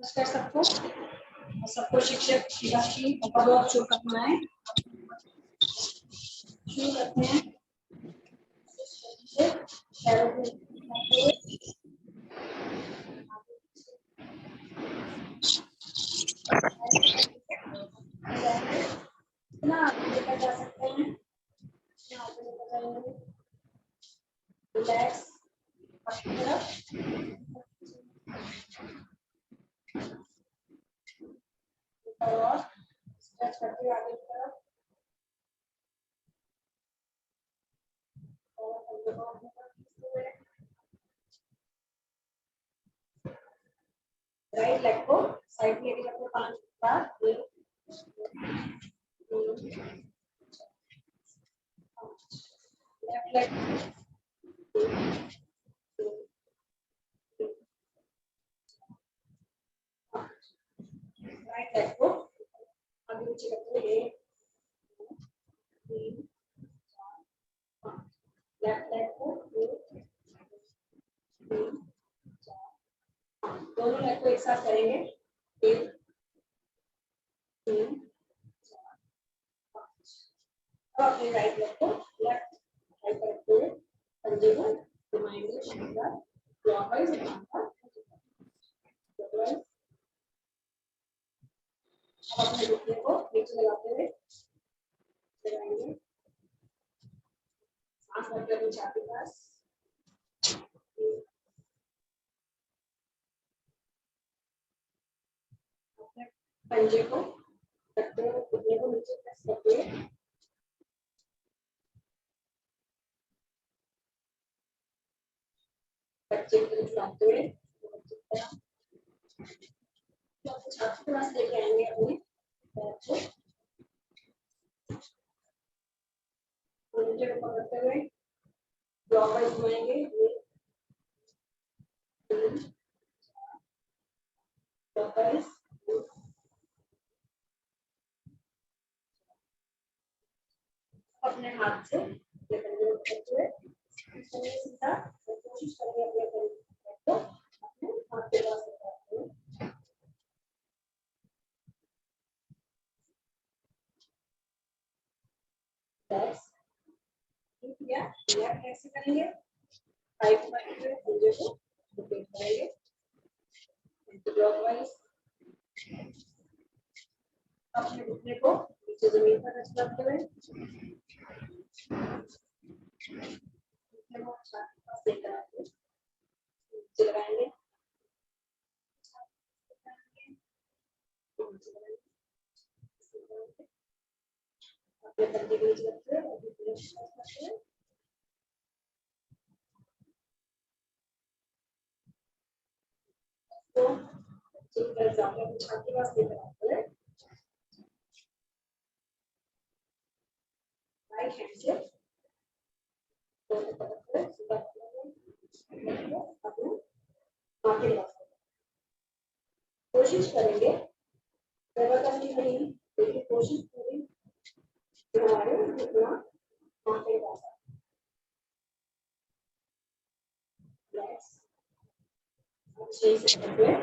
नमस्कार सबको। सबको शिक्षक शिक्षार्थी बहुत शुभकामनाएं। शुरू करते हैं। ना लेकर जा सकते हैं, रिलैक्स और स्ट्रेच करते हुए आगे की तरफ। राइट लेग को साइड लेके जाते हैं 5 बार। लेफ्ट लेग राइट लेग को आगे नीचे करते हुए 1 2 3 4 5। लेफ्ट लेग को 1 2 3 4 5। दोनों लेग को एक साथ करेंगे 1 3 4 5। अब अपने राइट लेग को लेफ्ट राइट करते हुए पंजे को घुमाएंगे शानदार क्लॉकवाइज क्लॉकवाइज। अब अपने घुटने को नीचे लगाते हुए लगाएंगे, सांस लेकर अपनी छाती के पास। अपने पंजे को रखते हुए घुटने को नीचे प्रेस करते हुए बच्चे की तरफ लाते हुए छाती के पास लेके आएंगे अपने पैर को नीचे को पकड़ते हुए क्लॉकवाइज घुमाएंगे 1 3 क्लॉकवाइज। अपने हाथ से ये पंजे को पकड़ते हुए सीधा कोशिश करेंगे अपने पैर को अपने हाथ के पास रखते हुए या कैसे करेंगे 5 पंजे को रिपीट करेंगे क्लॉकवाइज। अपने घुटने को नीचे जमीन पर रख करते हुए घुटने को छाती के पास लेकर आते नीचे लगाएंगे अपने पंजे को नीचे रखते हुए तो चिकन जाके अपनी छाती के पास लेकर आते हैं राइट हैंड से दोनों तरफ से सीधा अपने माथे के पास कोशिश करेंगे जबरदस्ती नहीं, लेकिन कोशिश पूरी हमारे जितना माथे के पास अच्छे से करते हैं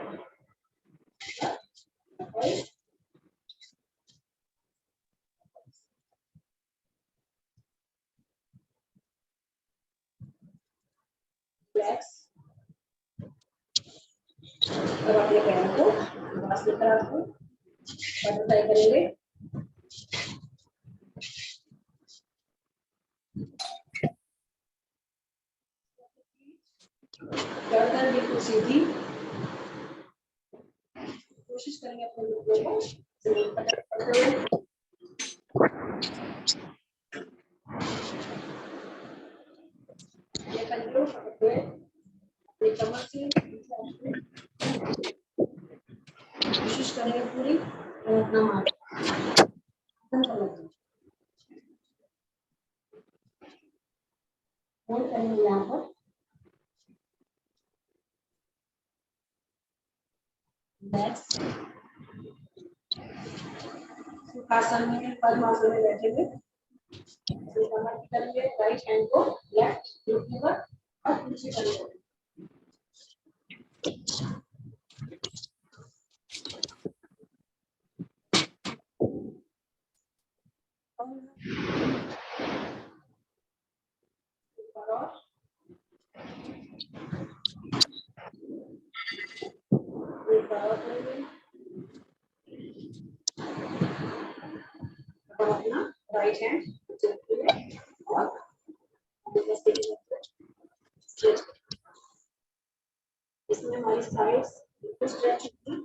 रिलैक्स। अब अपने पैरों को पास लेकर आते बटरफ्लाई करेंगे गर्दन बिल्कुल सीधी। कोशिश करेंगे अपने घुटनों को जमीन पर रखते हुए ये कंट्रोल करते हुए अपनी कमर से कोशिश करेंगे पूरी अपना माथा होल्ड करेंगे यहाँ पर सुखासन में पद्मासन में बैठे हुए कमर करेंगे राइट हैंड को लेफ्ट घुटने पर और पीछे करेंगे अपना राइट हैंड और इसमें हमारी साइड्स स्ट्रेच होगी।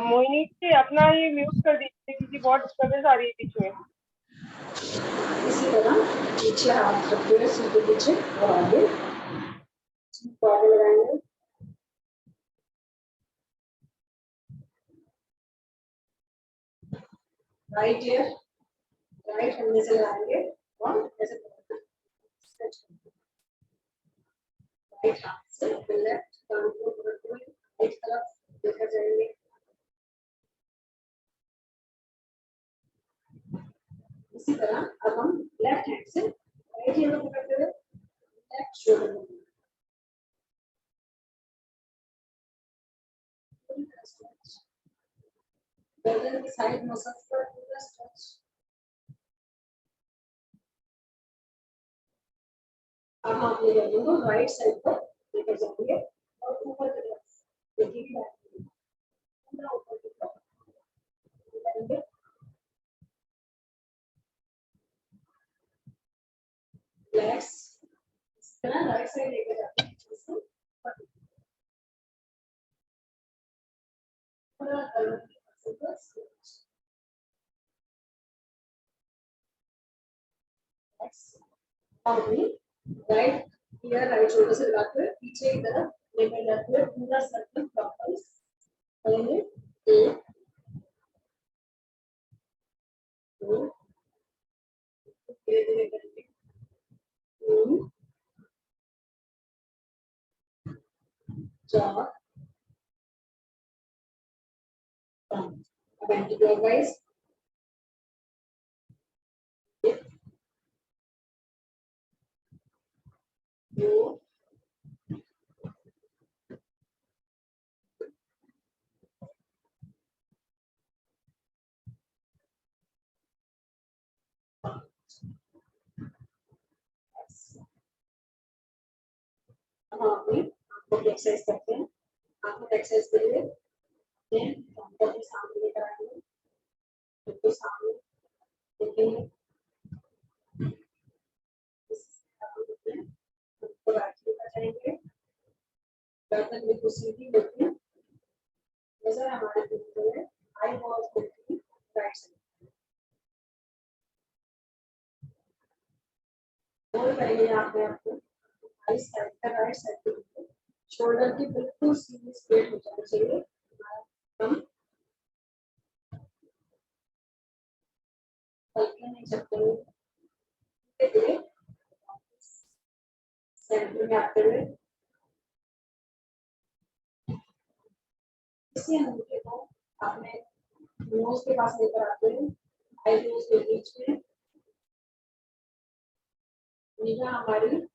मोहिनी जी अपना ये म्यूट कर दीजिए क्योंकि बहुत डिस्टर्बेंस आ रही है बीच में। इसी तरह पीछे हाथ रखते हुए सीधे पीछे और आगे लगाएंगे। राइट ईयर राइट हैंड से लगाएंगे और ऐसे राइट हाथ से लेफ्ट कान को पकड़ते हुए राइट तरफ लेकर जाएंगे। इसी तरह अब हम लेफ्ट हैंड से राइट ईयर को पकड़ते हुए लेफ्ट शोल्डर को गर्दन की साइड मसल्स पर पूरा स्ट्रेच। अब हम अपने गर्दन को राइट साइड पर लेकर जाएंगे और ऊपर की तरफ देखिए पूरा ऊपर की तरफ करेंगे। लेग्स इस तरह राइट साइड लेकर जाते हैं इसको पूरा गर्दन की मसल पर स्ट्रेच। और भी राइट ईयर राइट शोल्डर से लगाते हुए पीछे की तरफ लेकर जाते हुए पूरा सर्कल क्लॉकवाइज करेंगे। 1 2 धीरे धीरे करेंगे 3 4 5 अब एंटी क्लॉकवाइज 1 2 अब हम अपनी आंखों की एक्सरसाइज करते हैं। आंखों की एक्सरसाइज के लिए आंखों के सामने लेकर आएंगे बिल्कुल सामने देखेंगे उसको राइट लेकर जाएंगे गर्दन बिल्कुल सीधी लेके नजर हमारे दिखते हुए आई बॉल को राइट साइड होल्ड करेंगे यहाँ पे आपको आई साइड का राइट साइड पे शोल्डर की बिल्कुल सीधी स्ट्रेट हो जाना चाहिए। हम हल्के नहीं चलते हुए सेंटर में आते हुए इसी अंगूठे को अपने नोज के पास लेकर आते हैं आई नोज के बीच में निगाह हमारी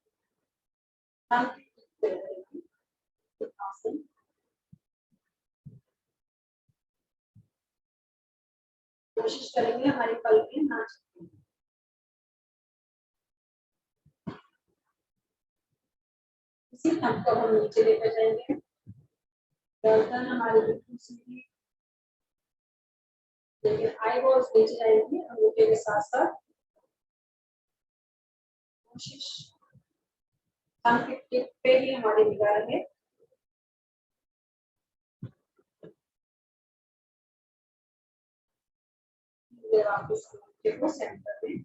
कोशिश करेंगे हमारी पलकें ना झपकें। इसी थंब को हम नीचे लेकर जाएंगे गर्दन हमारी बिल्कुल सीधी लेकिन आई बॉल्स नीचे जाएंगी अंगूठे के साथ साथ कोशिश थंब के टिप पे ही हमारी निगाह है। वापस अंगूठे को सेंटर में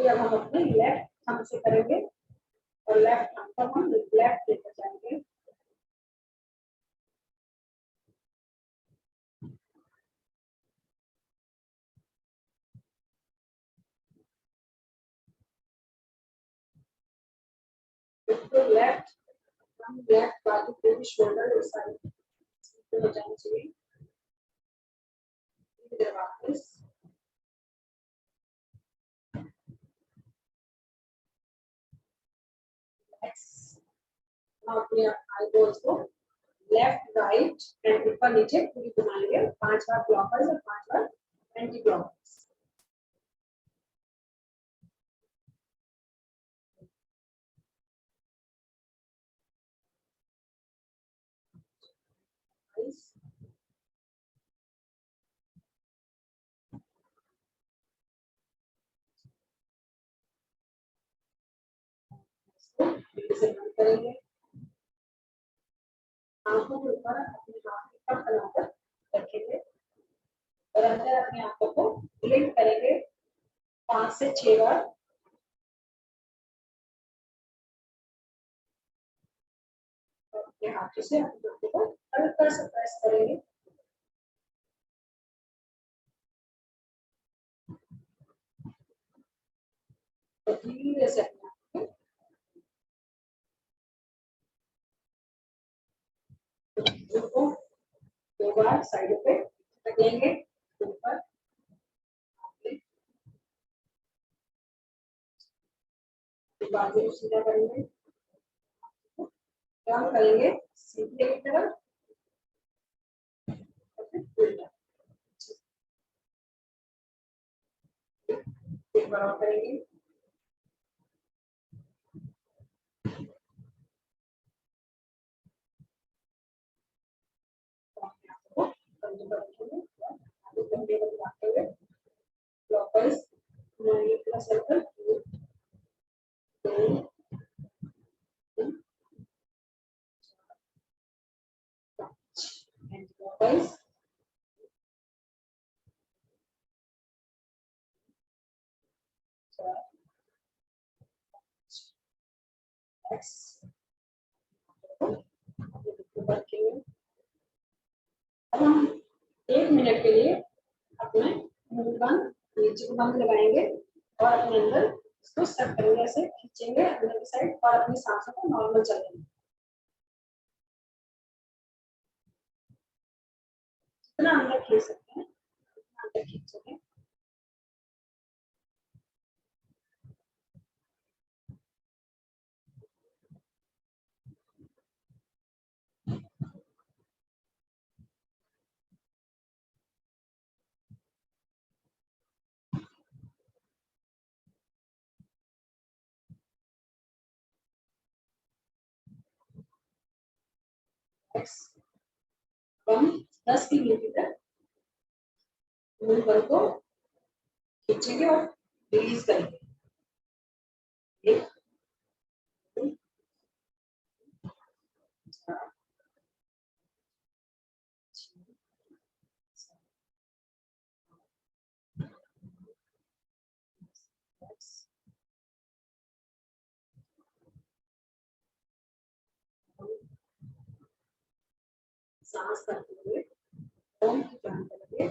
अब हम अपने लेफ्ट थंब से करेंगे और लेफ्ट आर्म को हम लेफ्ट लेकर जाएंगे। बिल्कुल लेफ्ट, हम लेफ्ट बाजू पे भी शोल्डर इस साइड हो जाना चाहिए। इधर वापस अपने आईब्रोज को लेफ्ट राइट एंड ऊपर नीचे पूरी घुमाएंगे। 5 बार क्लॉकवाइज और 5 बार एंटी क्लॉकवाइज। इसे बंद करेंगे। आंखों के ऊपर अपने हाथ की कप बनाकर रखेंगे और अंदर अपनी आंखों को ब्लिंक करेंगे 5 से 6 बार। अपने हाथों से अपनी आंखों को हल्का सा प्रेस करेंगे। तो धीरे से अपनी आंखों को 2 बार साइड पे रखेंगे ऊपर। बाजू सीधा करेंगे, टर्न करेंगे सीधे की तरफ और फिर उल्टा। एक बार और करेंगे। क्लॉकवाइज पूरा सर्कल 2 एंड क्लॉकवाइज 4 एक्स रखेंगे। अब हम 1 मिनट के लिए अपने मुंह बंद, नीचे को बंद लगाएंगे और अपने अंदर इसको सेट करेंगे, ऐसे खींचेंगे अंदर की साइड और अपनी सांसों को नॉर्मल चलेंगे। जितना अंदर खींच सकते हैं उतना अंदर खींचेंगे। हम 10 की गिनती तक मुंह बंद को खींचेंगे और रिलीज करेंगे। 1 2 4 सांस करते हुए ओम की ध्यान करेंगे।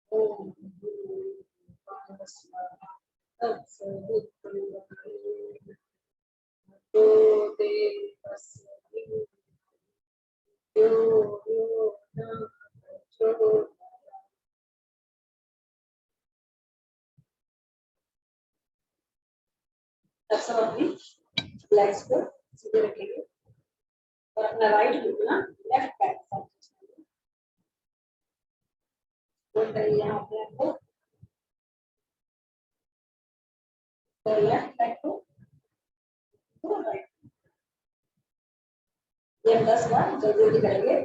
ओम तब सब अपनी लेग्स को सीधे रखेंगे और अपना राइट घुटना लेफ्ट पैर के साथ होल्ड करेंगे यहाँ अपने आप को और लेफ्ट पैर को राइट। ये हम 10 बार जल्दी जल्दी करेंगे।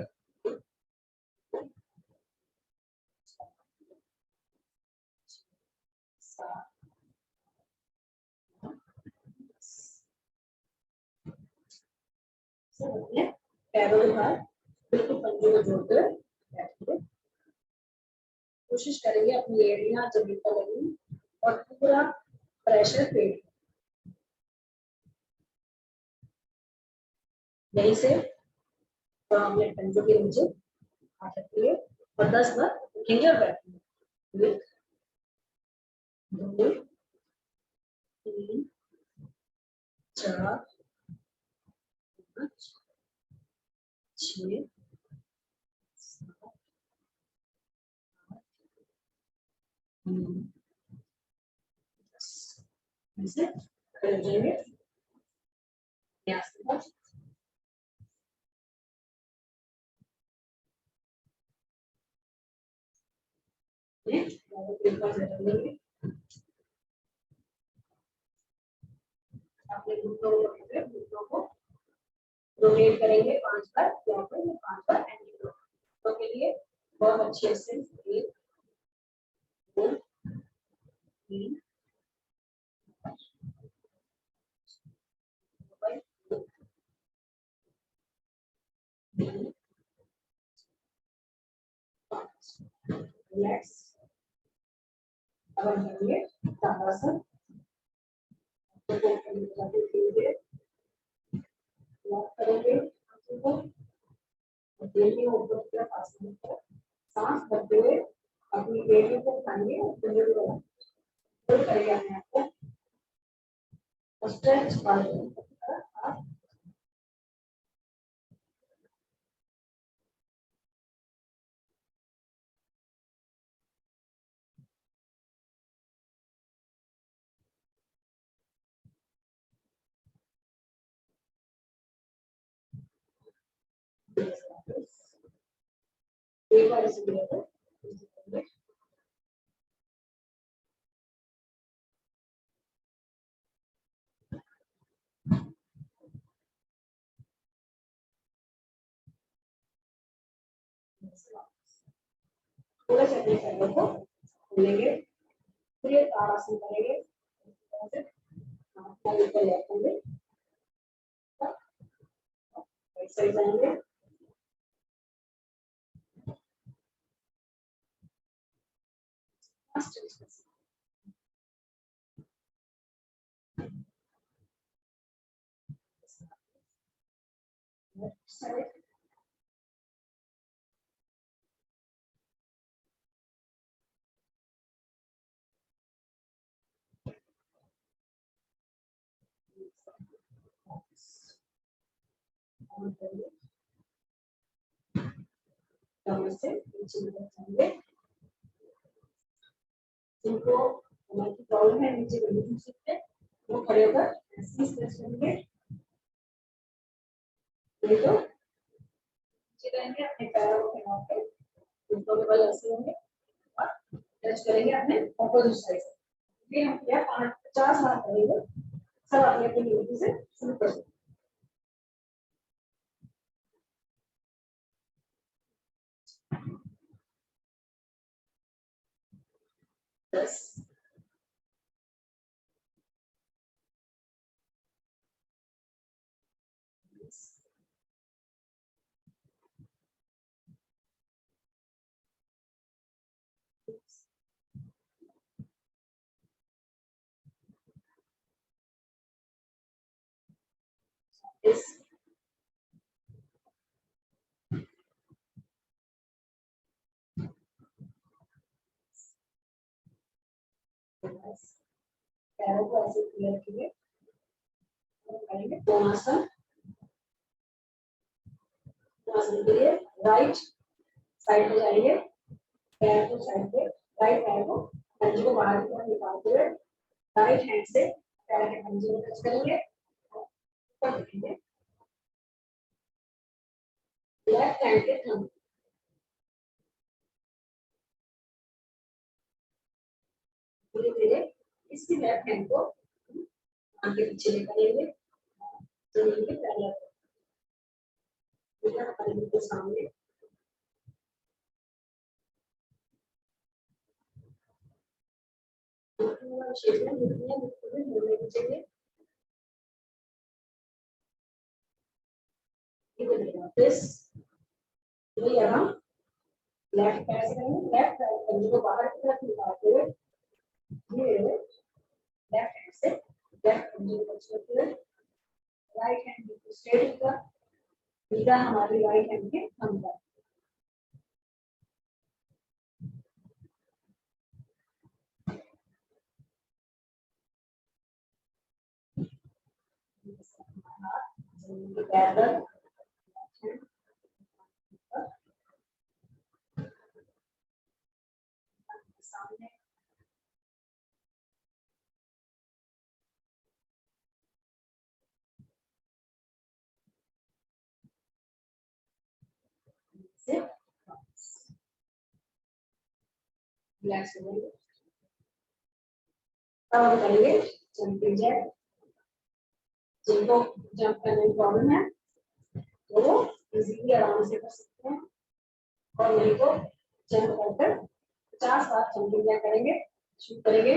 अपने पैरों के साथ बिल्कुल पंजों को जोड़कर बैठेंगे। कोशिश करेंगे अपनी एड़ियां जमीन पर लगी और पूरा प्रेशर पेट यहीं से तो हमने पंजों के नीचे आ सकती है और 10 बार रखेंगे और बैठेंगे। 1 2 3 4 5 6 ऐसे कर जाएंगे। अपने घुटनों को रोटेट करेंगे 5 बार यहाँ पर 5 बार एंटी तो के लिए बहुत अच्छे से 1 2 3 रिलैक्स। अब हम करेंगे ताड़ासन लॉक करेंगे आंखों को देखिए ऊपर की तरफ आसमान पर सांस भरते हुए अपनी एड़ियों को उठाएंगे और पंजों को होल्ड करेंगे अपने आप को स्ट्रेच कर एक बार इसे लेकर थोड़ा सा अपने पैरों को खोलेंगे फिर ये ताड़ासन करेंगे ऊपर लेटेंगे ऐसे जाएंगे साइड से नीचे जाएंगे जिनको हमारी प्रॉब्लम है नीचे नहीं सकते वो खड़े होकर ऐसे स्ट्रेच करेंगे नहीं तो नीचे रहेंगे अपने पैरों को फैला के घुटनों के बल ऐसे होंगे और टच करेंगे अपने अपोजिट साइड से ये हम क्या 50 बार करेंगे सब अपने अपनी गिनती से शुरू कर सकते 10 इस पैरों को ऐसे क्लियर किए करेंगे कोणासन कोणासन के लिए राइट साइड पे जाएंगे पैर को साइड पे राइट पैर को पंजे को बाहर की तरफ निकालते हुए राइट हैंड से पैर के पंजे में टच करेंगे, ऊपर देखेंगे, लेफ्ट हैंड के थंब, धीरे धीरे इसी लेफ्ट हैंड को आगे पीछे लेकर आएंगे, जमीन के पैरेलल, हमारे बिल्कुल सामने, शेप में बिल्कुल मुड़ने दीजिए, this हम लेफ्ट पैर से करेंगे, लेफ्ट पैर पंजे को बाहर की तरफ निकालते हुए धीरे लेफ्ट हैंड से लेफ्ट पंजे को टच करते हुए राइट हैंड बिल्कुल स्ट्रेट ऊपर, सीधा हमारी राइट हैंड के थंब पर, जमीन के पैरेलल, सामने, से रिलैक्स हो जाइए। अब हम करेंगे जंपिंग जैक, जिनको जंप करने में प्रॉब्लम है तो वो इजीली आराम से कर सकते हैं, और नहीं तो जंप कर 50 बार जंपिंग जैक करेंगे, शुरू करेंगे,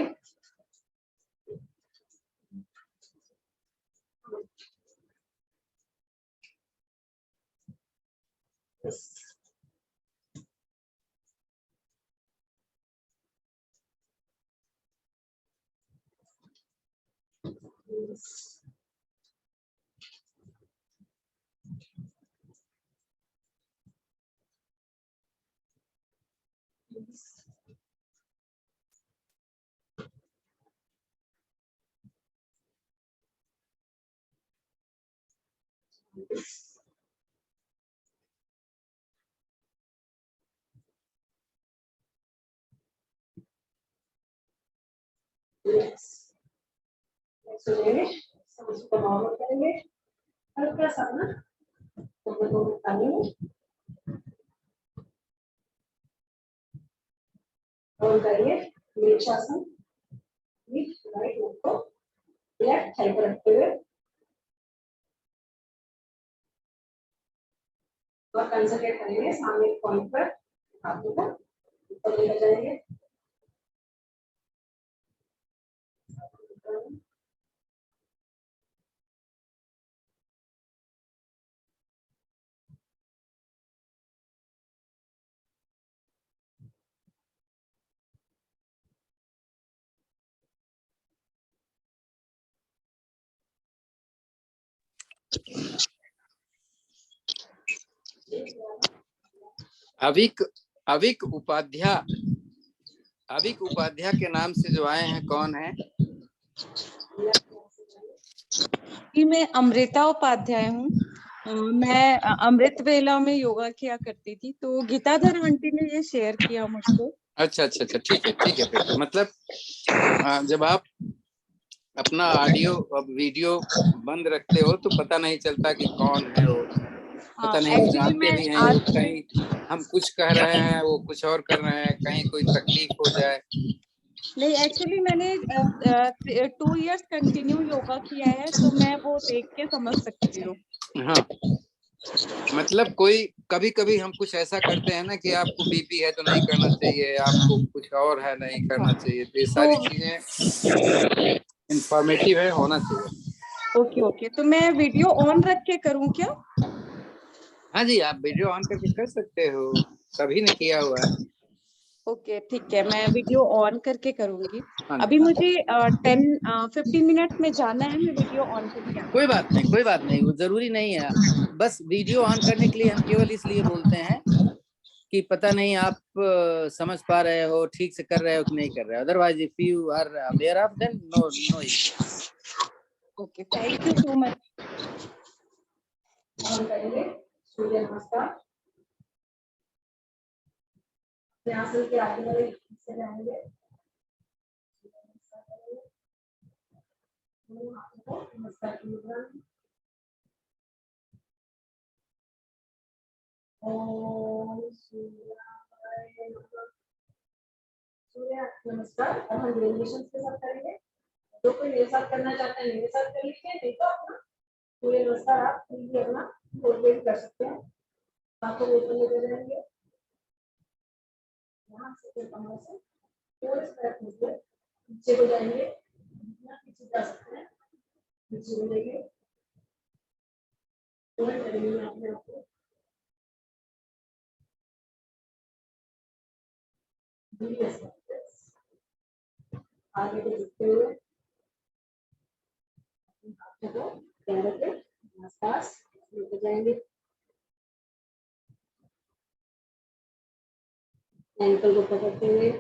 हो जाएंगे, सांस को नॉर्मल करेंगे, हल्का सा ना और करिए वृक्षासन, राइट लेग को लेफ्ट थाई पर रखते हुए और कंसंट्रेट करेंगे सामने पॉइंट पर, आप लोग ऊपर लेकर जाएंगे, अविक अविक उपाध्याय, अविक उपाध्याय के नाम से जो आए हैं कौन है? जी मैं अमृता उपाध्याय हूँ। मैं अमृत वेला में योगा किया करती थी, तो गीताधर आंटी ने ये शेयर किया मुझको। अच्छा अच्छा अच्छा, ठीक है ठीक है। फिर मतलब जब आप अपना ऑडियो और वीडियो बंद रखते हो तो पता नहीं चलता कि कौन है वो, पता नहीं हम एक्चुअली जानते मैं भी हैं, वो कहीं हम कुछ कह रहे हैं वो कुछ और कर रहे हैं, कहीं कोई तकलीफ हो जाए। नहीं, एक्चुअली मैंने 2 इयर्स कंटिन्यू योगा किया है, तो मैं वो देख के समझ सकती हूँ। हाँ, मतलब कोई कभी कभी हम कुछ ऐसा करते हैं ना कि आपको बीपी है तो नहीं करना चाहिए, आपको कुछ और है नहीं करना चाहिए, तो ये सारी चीजें इंफॉर्मेटिव है, होना चाहिए। ओके ओके, तो मैं वीडियो ऑन रख के करूँ क्या? हाँ जी, आप वीडियो ऑन करके कर सकते हो, सभी ने किया हुआ है। ओके ठीक है, मैं वीडियो ऑन करके करूंगी। हाँ अभी जी, मुझे 15 मिनट में जाना है, मैं वीडियो ऑन करके कोई बात नहीं कोई बात नहीं, वो जरूरी नहीं है। बस वीडियो ऑन करने के लिए हम केवल इसलिए बोलते हैं कि पता नहीं आप समझ पा रहे हो, ठीक से कर रहे हो कि नहीं कर रहे हो, otherwise if you are aware of then no no issue. Okay, thank you so much. हम करेंगे सूर्य नमस्कार, आसन के आगे वाले हिस्से जाएंगे, दोनों हाथों को नमस्कार की मुद्रा में। ओम सूर्याय नमः। सूर्य नमस्कार। अब हम वेरिएशन के साथ करेंगे। जो कोई मेरे साथ करना चाहता है मेरे साथ कर लीजिए, नहीं तो अपना सूर्य नमस्कार आप खुद भी अपना कोऑर्डिनेट कर सकते हैं। हाथों को ऊपर लेकर जाएंगे, यहाँ से फिर कमर से थोड़े से पैर नीचे पीछे को जाएंगे, जितना पीछे जा सकते हैं पीछे को लेंगे, थोड़े करेंगे अपने आप को धीरे से आगे को झुकते हुए हाथों को पैरों के आसपास लेकर जाएंगे, एंकल को पकड़ते हुए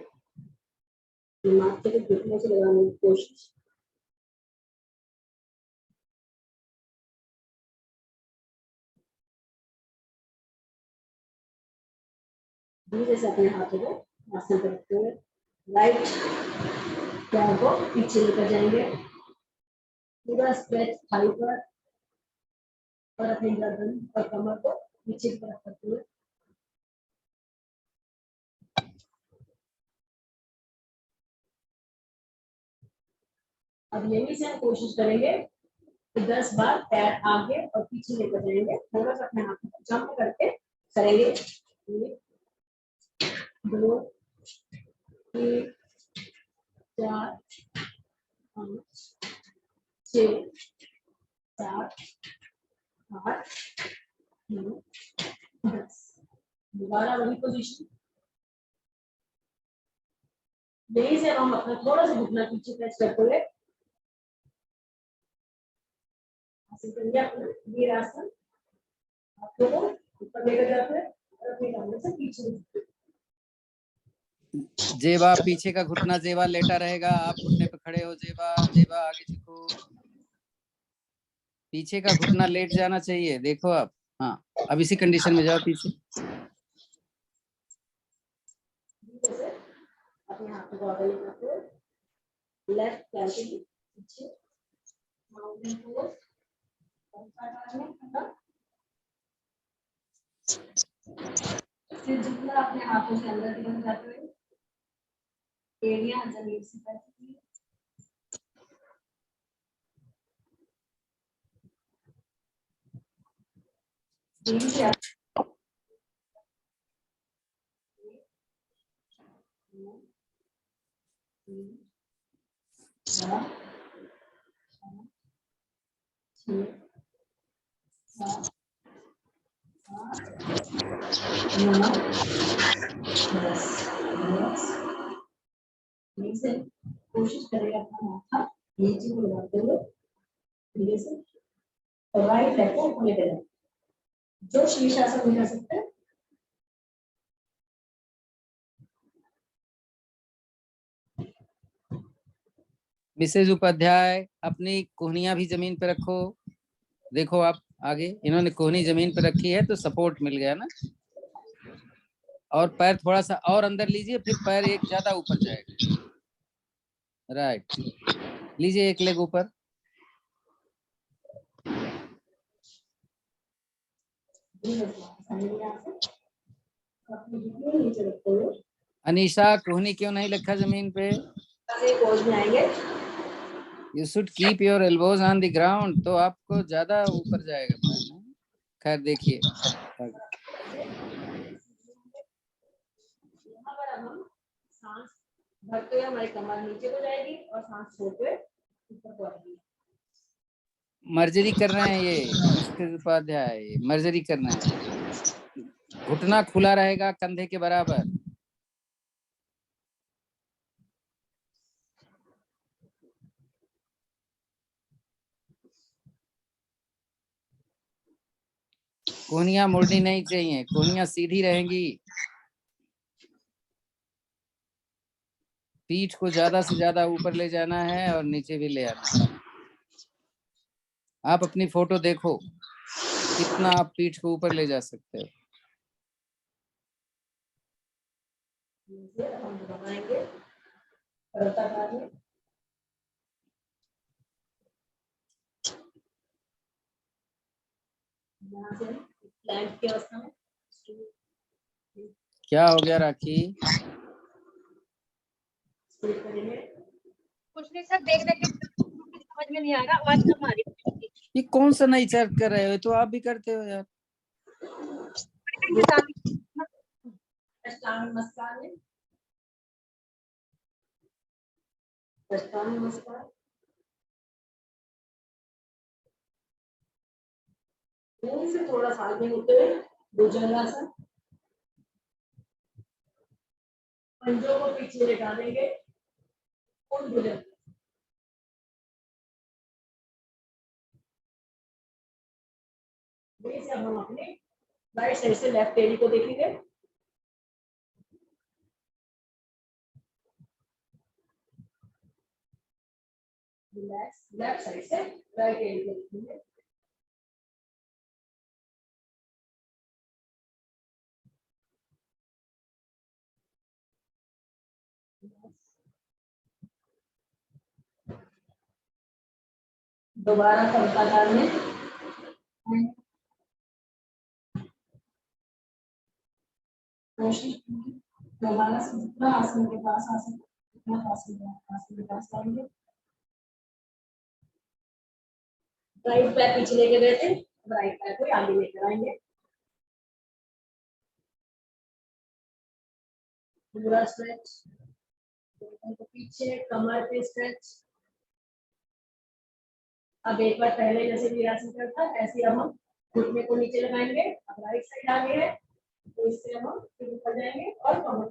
माथे के घुटने से लगाने की कोशिश। धीरे से अपने हाथों को आसन पर रखते हुए राइट पैर को पीछे लेकर जाएंगे, पूरा स्ट्रेच थाई पर और अपनी गर्दन और कमर को पीछे की तरफ करते हुए अब यही से हम कोशिश करेंगे कि 10 बार पैर आगे और पीछे लेकर जाएंगे। थोड़ा सा अपने हाथों को जंप करके करेंगे। 1 2 3 4 5 6 7 8 9 10। दोबारा वही पोजीशन। यही से हम अपना थोड़ा सा घुटना पीछे प्रेस करते हुए वीरासन हाथों को ऊपर लेकर जाते हैं और अपनी कमर से पीछे। जेबा पीछे का घुटना जेबा लेटा रहेगा, आप घुटने पे खड़े हो, जेबा जेबा आगे झुको, पीछे का घुटना लेट जाना चाहिए। देखो आप, हाँ अब इसी कंडीशन में जाओ पीछे। अपने हाथों को आगे लेकर हुए लेफ्ट पैर के पीछे माउंटेन पोज फिर जितना अपने हाथों से अंदर की तरफ जाते हुए एड़ियां जमीन से टच की, कोशिश करेगा अपना माथा नीचे को लगाते हुए धीरे से और राइट लेग को ऊपर लेकर जाए। जो शीर्षासन में कर सकते हैं मिसेज उपाध्याय अपनी कोहनियां भी जमीन पे रखो। देखो आप आगे, इन्होंने कोहनी जमीन पे रखी है तो सपोर्ट मिल गया ना। और पैर थोड़ा सा और अंदर लीजिए, फिर पैर एक ज्यादा ऊपर जाएगा। राइट, लीजिए एक लेग ऊपर। अनीशा कोहनी क्यों नहीं रखा जमीन पे? पोज में आएंगे। You should keep your elbows on the ground, तो आपको ज्यादा ऊपर जाएगा पैर ना। खैर देखिए, यहाँ पर अब हम सांस भरते हुए हमारी कमर नीचे को जाएगी और सांस छोड़ते हुए ऊपर को आएगी। मर्जरी कर रहे हैं ये मिस्टर उपाध्याय, मर्जरी कर रहे हैं। घुटना खुला रहेगा कंधे के बराबर। कोहनियां मुड़नी नहीं चाहिए, कोहनियां सीधी रहेंगी। पीठ को ज्यादा से ज्यादा ऊपर ले जाना है और नीचे भी ले आना है। आप अपनी फोटो देखो, कितना आप पीठ को ऊपर ले जा सकते हो। हम बनाएंगे पर्वताकार में यहाँ से प्लांट की अवस्था में क्या हो गया राखी? स्प्लिट करेंगे। कुछ नहीं सर, देख देख के समझ में नहीं आ रहा, आवाज कम आ रही है। ये कौन सा नई चर्च कर रहे हो? तो आप भी करते हो यार। अष्टांग नमस्कार में अष्टांग नमस्कार मुंह से थोड़ा सा आगे होते हुए भुजंगासन, पंजों को पीछे लेटा देंगे और भुजंग। से अब हम अपने राइट साइड से लेफ्ट एरी को देखेंगे। रिलैक्स, लेफ्ट साइड से राइट एरी को देखेंगे। दोबारा कर्ताकार में कोशिश दोबारा से जितना आसन के पास आ सके उतना आसन के पास लाएंगे। राइट पैर पीछे लेके बैठे, राइट पैर को आगे लेकर आएंगे। पूरा स्ट्रेच, पीछे कमर पे स्ट्रेच। अब एक बार पहले जैसे वीरासन करता ऐसे अब हम घुटने को नीचे लगाएंगे। अब राइट साइड आगे है तो इससे हम फिर ऊपर जाएंगे और कमर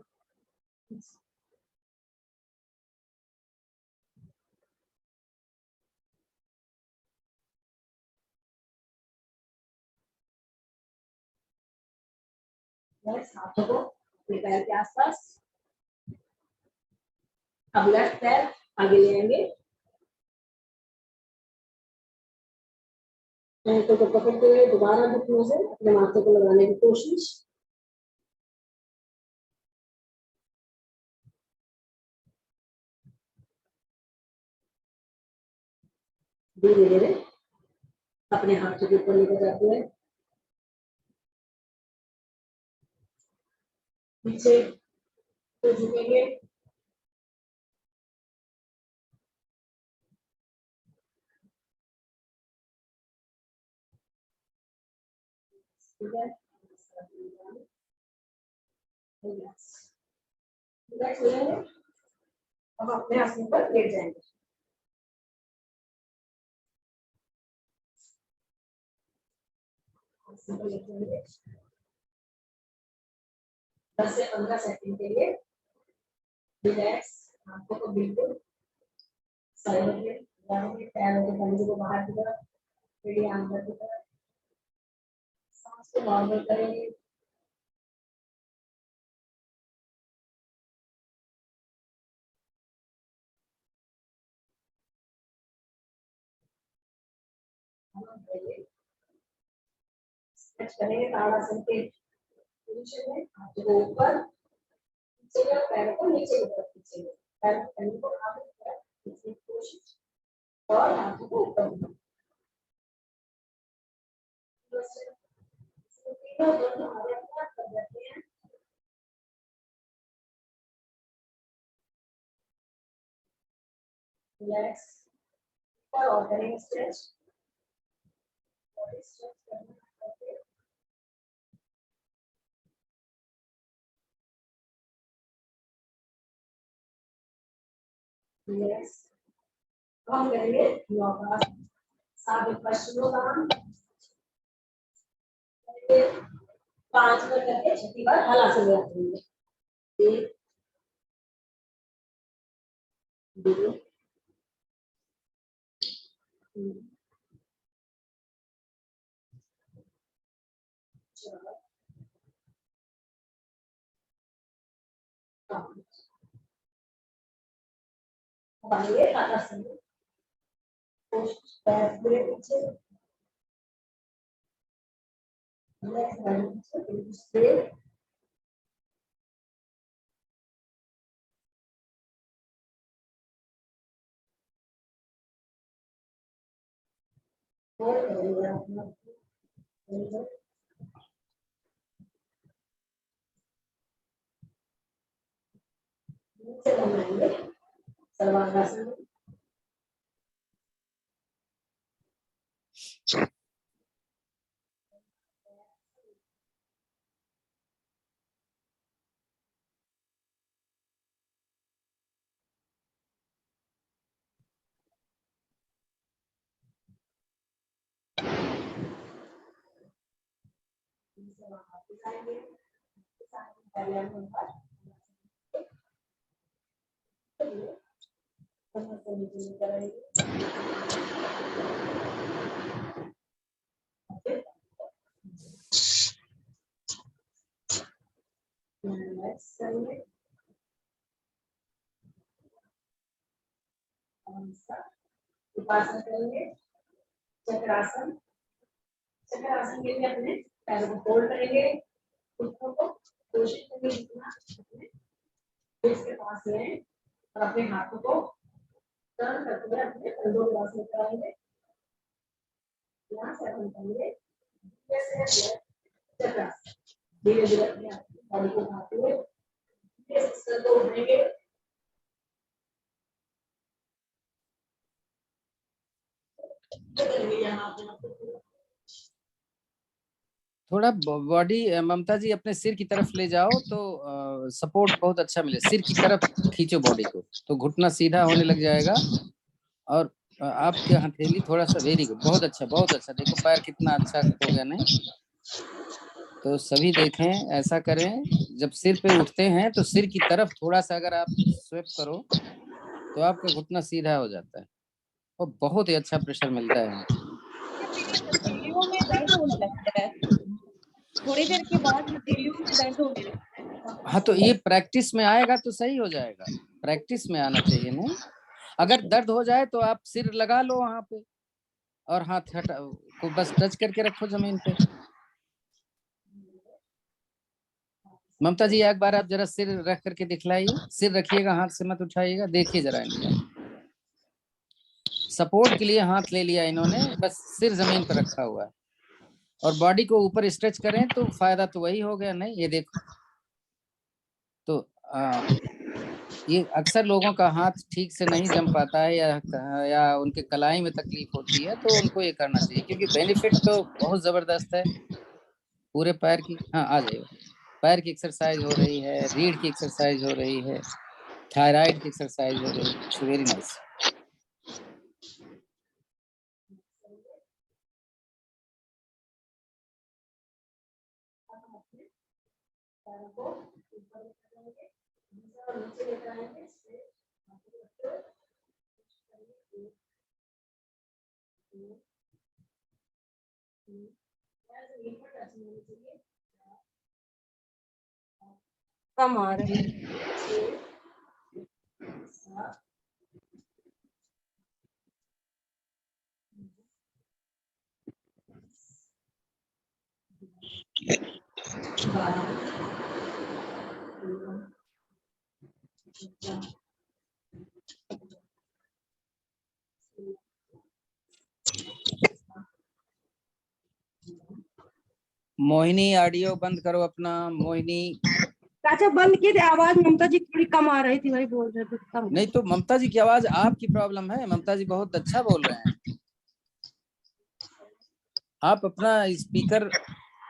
हाथों को अपने पैर के आसपास। अब लेफ्ट पैर आगे ले आएंगे, पैर को पकड़ते हुए दोबारा घुटनों से अपने माथे को लगाने की कोशिश। धीरे धीरे अपने हाथों के ऊपर लेकर जाते हुए पीछे तो झुकेंगे। ठीक है, रिलैक्स हो जाएंगे। अब अपने आसन पर लेट जाएंगे। आसन पर लेट जाएंगे 10 से 15 सेकंड के लिए। रिलैक्स, आंखों को बिल्कुल साइड में लगाएंगे, पैरों के पंजे को बाहर की तरफ, फिर अंदर की तरफ। सांस को नॉर्मल करेंगे। स्ट्रेच करेंगे ताड़ासन के पोजीशन में, हाथों को ऊपर नीचे की पैरों को नीचे की तरफ खींचेंगे। पैरों को आगे की तरफ खींचने की कोशिश और हाथों को ऊपर दोनों हमारे अपना कर जाते हैं। रिलैक्स और करेंगे स्ट्रेच। बॉडी स्ट्रेच करना है। रिलैक्स, हम करेंगे योगासन, साधु पश्चिमोत्तान। 5 बार करके 6 बार हलासन करेंगे। 1 2 3 4 5। अब आएंगे ताड़ासन में, पैर पूरे पीछे, रिलैक्स पीछे, बिल्कुल स्ट्रेट। और करेंगे अपना Very good. नीचे बनाएंगे सर्वांगासन। उपासना करेंगे चक्रासन। चक्रासन के लिए अपने पैरों को फोल्ड करेंगे, घुटनों को कोशिश करेंगे जितना अपने फेस के पास ले और अपने हाथों को टर्न करते हुए अपने कंधों के पास लेकर आएंगे। यहाँ से अपन करेंगे चक्रासन। धीरे धीरे अपने बॉडी को उठाते हुए सर को उठाएंगे। थोड़ा बॉडी ममता जी अपने सिर की तरफ ले जाओ तो सपोर्ट बहुत अच्छा मिले। सिर की तरफ खींचो बॉडी को तो घुटना सीधा होने लग जाएगा। और आपके हथेली थोड़ा सा, वेरी गुड, बहुत अच्छा बहुत अच्छा। देखो पैर कितना अच्छा हो गया। नहीं तो सभी देखें, ऐसा करें। जब सिर पे उठते हैं तो सिर की तरफ थोड़ा सा अगर आप स्वेप करो तो आपका घुटना सीधा हो जाता है और बहुत ही अच्छा प्रेशर मिलता है। हथेलियों में दर्द होने लगता है, थोड़ी देर के बाद हथेलियों में दर्द होने लगता है। हाँ तो ये प्रैक्टिस में आएगा तो सही हो जाएगा। प्रैक्टिस में आना चाहिए। नहीं अगर दर्द हो जाए तो आप सिर लगा लो वहां पे और हाथ हटा को बस टच करके रखो जमीन पे। ममता जी एक बार आप जरा सिर रख करके दिखलाइए। सिर रखिएगा, हाथ से मत उठाइएगा। देखिए जरा इनका सपोर्ट के लिए हाथ ले लिया इन्होंने, बस सिर जमीन पर रखा हुआ है और बॉडी को ऊपर स्ट्रेच करें तो फायदा तो वही हो गया। नहीं ये देखो तो ये अक्सर लोगों का हाथ ठीक से नहीं जम पाता है या उनके कलाई में तकलीफ होती है तो उनको ये करना चाहिए क्योंकि बेनिफिट तो बहुत जबरदस्त है पूरे पैर की। हाँ आ जाइए। पैर की एक्सरसाइज हो रही है, रीढ़ की एक्सरसाइज हो रही है, थायराइड की एक्सरसाइज हो रही है। Very nice. कम आ रहे हैं। मोहिनी ऑडियो बंद करो अपना। मोहिनी चाचा बंद किए थे, आवाज ममता जी थोड़ी कम आ रही थी, वही बोल रहे थे कम। नहीं तो ममता जी की आवाज आपकी प्रॉब्लम है। ममता जी बहुत अच्छा बोल रहे हैं। आप अपना स्पीकर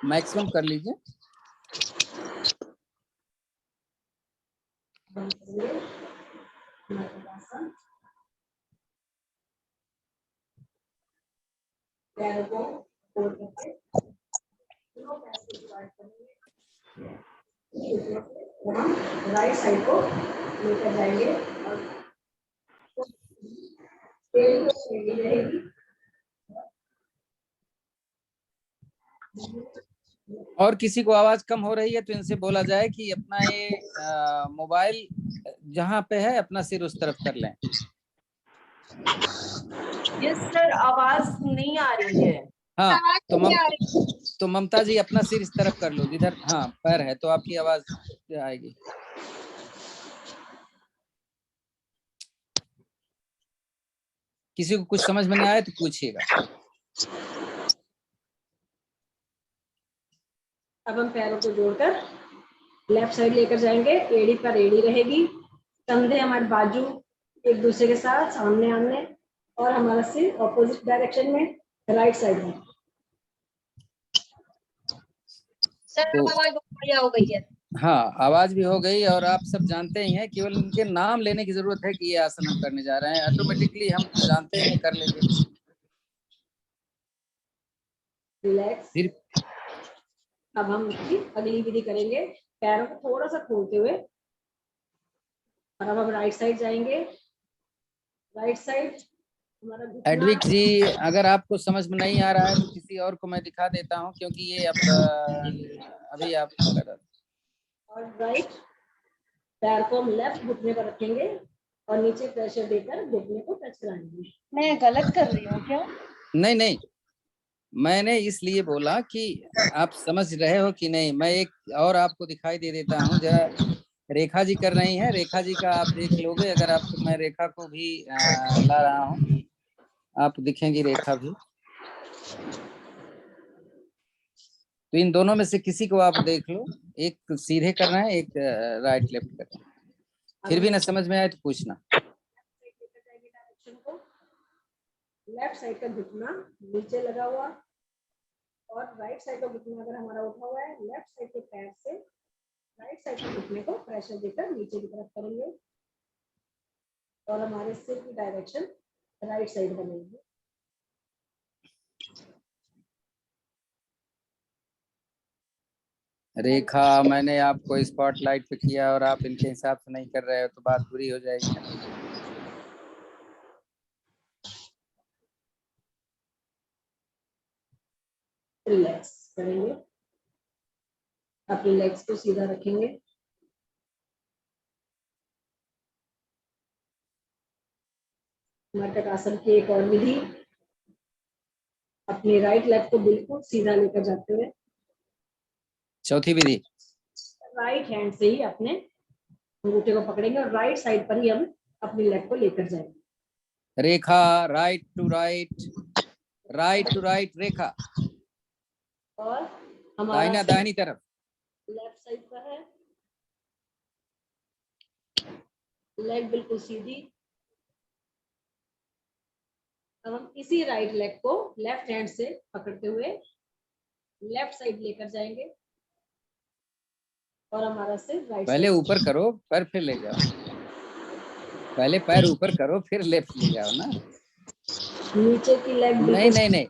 मैक्सिमम कर लीजिए। राइट साइड को लेकर जाएंगे और तेल को सीधी रहेगी। और किसी को आवाज कम हो रही है तो इनसे बोला जाए कि अपना ये मोबाइल जहां पे है अपना सिर उस तरफ कर लें। यस सर, आवाज नहीं आ रही है। हाँ तो ममता जी अपना सिर इस तरफ कर लो जिधर हाँ पैर है तो आपकी आवाज आएगी। किसी को कुछ समझ में नहीं आया तो पूछिएगा। अब हम पैरों को जोड़कर लेफ्ट साइड लेकर जाएंगे, एड़ी पर एड़ी रहेगी, कंधे हमारे बाजू एक दूसरे के साथ सामने आमने, और हमारा सिर ऑपोजिट डायरेक्शन में राइट साइड में। सर तो आवाज बहुत बढ़िया हो गई है। हाँ, आवाज भी हो गई और आप सब जानते ही हैं, केवल इनके नाम लेने की जरूरत है कि ये आसन हम करने जा रहे हैं, ऑटोमेटिकली हम जानते हैं, कर लेंगे। रिलैक्स। फिर अब हम इसकी अगली विधि करेंगे, पैरों को थोड़ा सा खोलते हुए, और अब हम राइट साइड जाएंगे। राइट साइड हमारा घुटना, एडविक जी, अगर आपको समझ में नहीं आ रहा है तो किसी और को मैं दिखा देता हूँ, क्योंकि ये अभी आप कर रहे। और राइट पैर को हम लेफ्ट घुटने पर रखेंगे और नीचे प्रेशर देकर घुटने को टच कराएंगे। मैं गलत कर रही हूँ क्या? नहीं नहीं, मैंने इसलिए बोला कि आप समझ रहे हो कि नहीं। मैं एक और आपको दिखाई दे देता हूँ, जरा रेखा जी कर रही हैं, रेखा जी का आप देख लोगे। अगर आप, मैं रेखा को भी ला रहा हूँ, आप दिखेंगी रेखा भी। तो इन दोनों में से किसी को आप देख लो, एक सीधे कर रहे हैं, एक राइट लेफ्ट कर रहे हैं। फिर भी ना समझ में आए तो पूछना। लेफ्ट साइड का घुटना नीचे लगा हुआ, और राइट साइड का घुटना अगर हमारा उठा हुआ है, लेफ्ट साइड के पैर से राइट साइड के घुटने को प्रेशर देकर नीचे की तरफ करेंगे, और हमारे सिर की डायरेक्शन राइट साइड बनेगी। रेखा, मैंने आपको स्पॉटलाइट पे किया और आप इनके हिसाब से नहीं कर रहे हो तो बात बुरी हो जाएगी ना। रिलैक्स करेंगे, अपने लेग्स को सीधा रखेंगे, मटक आसन की एक और विधि, अपने राइट लेग को बिल्कुल सीधा लेकर जाते हुए, चौथी विधि, राइट हैंड से ही अपने अंगूठे को पकड़ेंगे और राइट साइड पर ही हम अपने लेग को लेकर जाएंगे। Rekha, right to right, right to right Rekha, और हमारा दाहिनी तरफ लेफ्ट साइड पर है, लेग बिल्कुल सीधी। अब हम इसी राइट लेग को लेफ्ट हैंड से पकड़ते हुए लेफ्ट साइड लेकर जाएंगे, और हमारा सिर राइट पहले ऊपर करो, पैर फिर ले जाओ। पहले पैर ऊपर करो, फिर लेफ्ट ले जाओ ना। नीचे की लेग नहीं नहीं नहीं,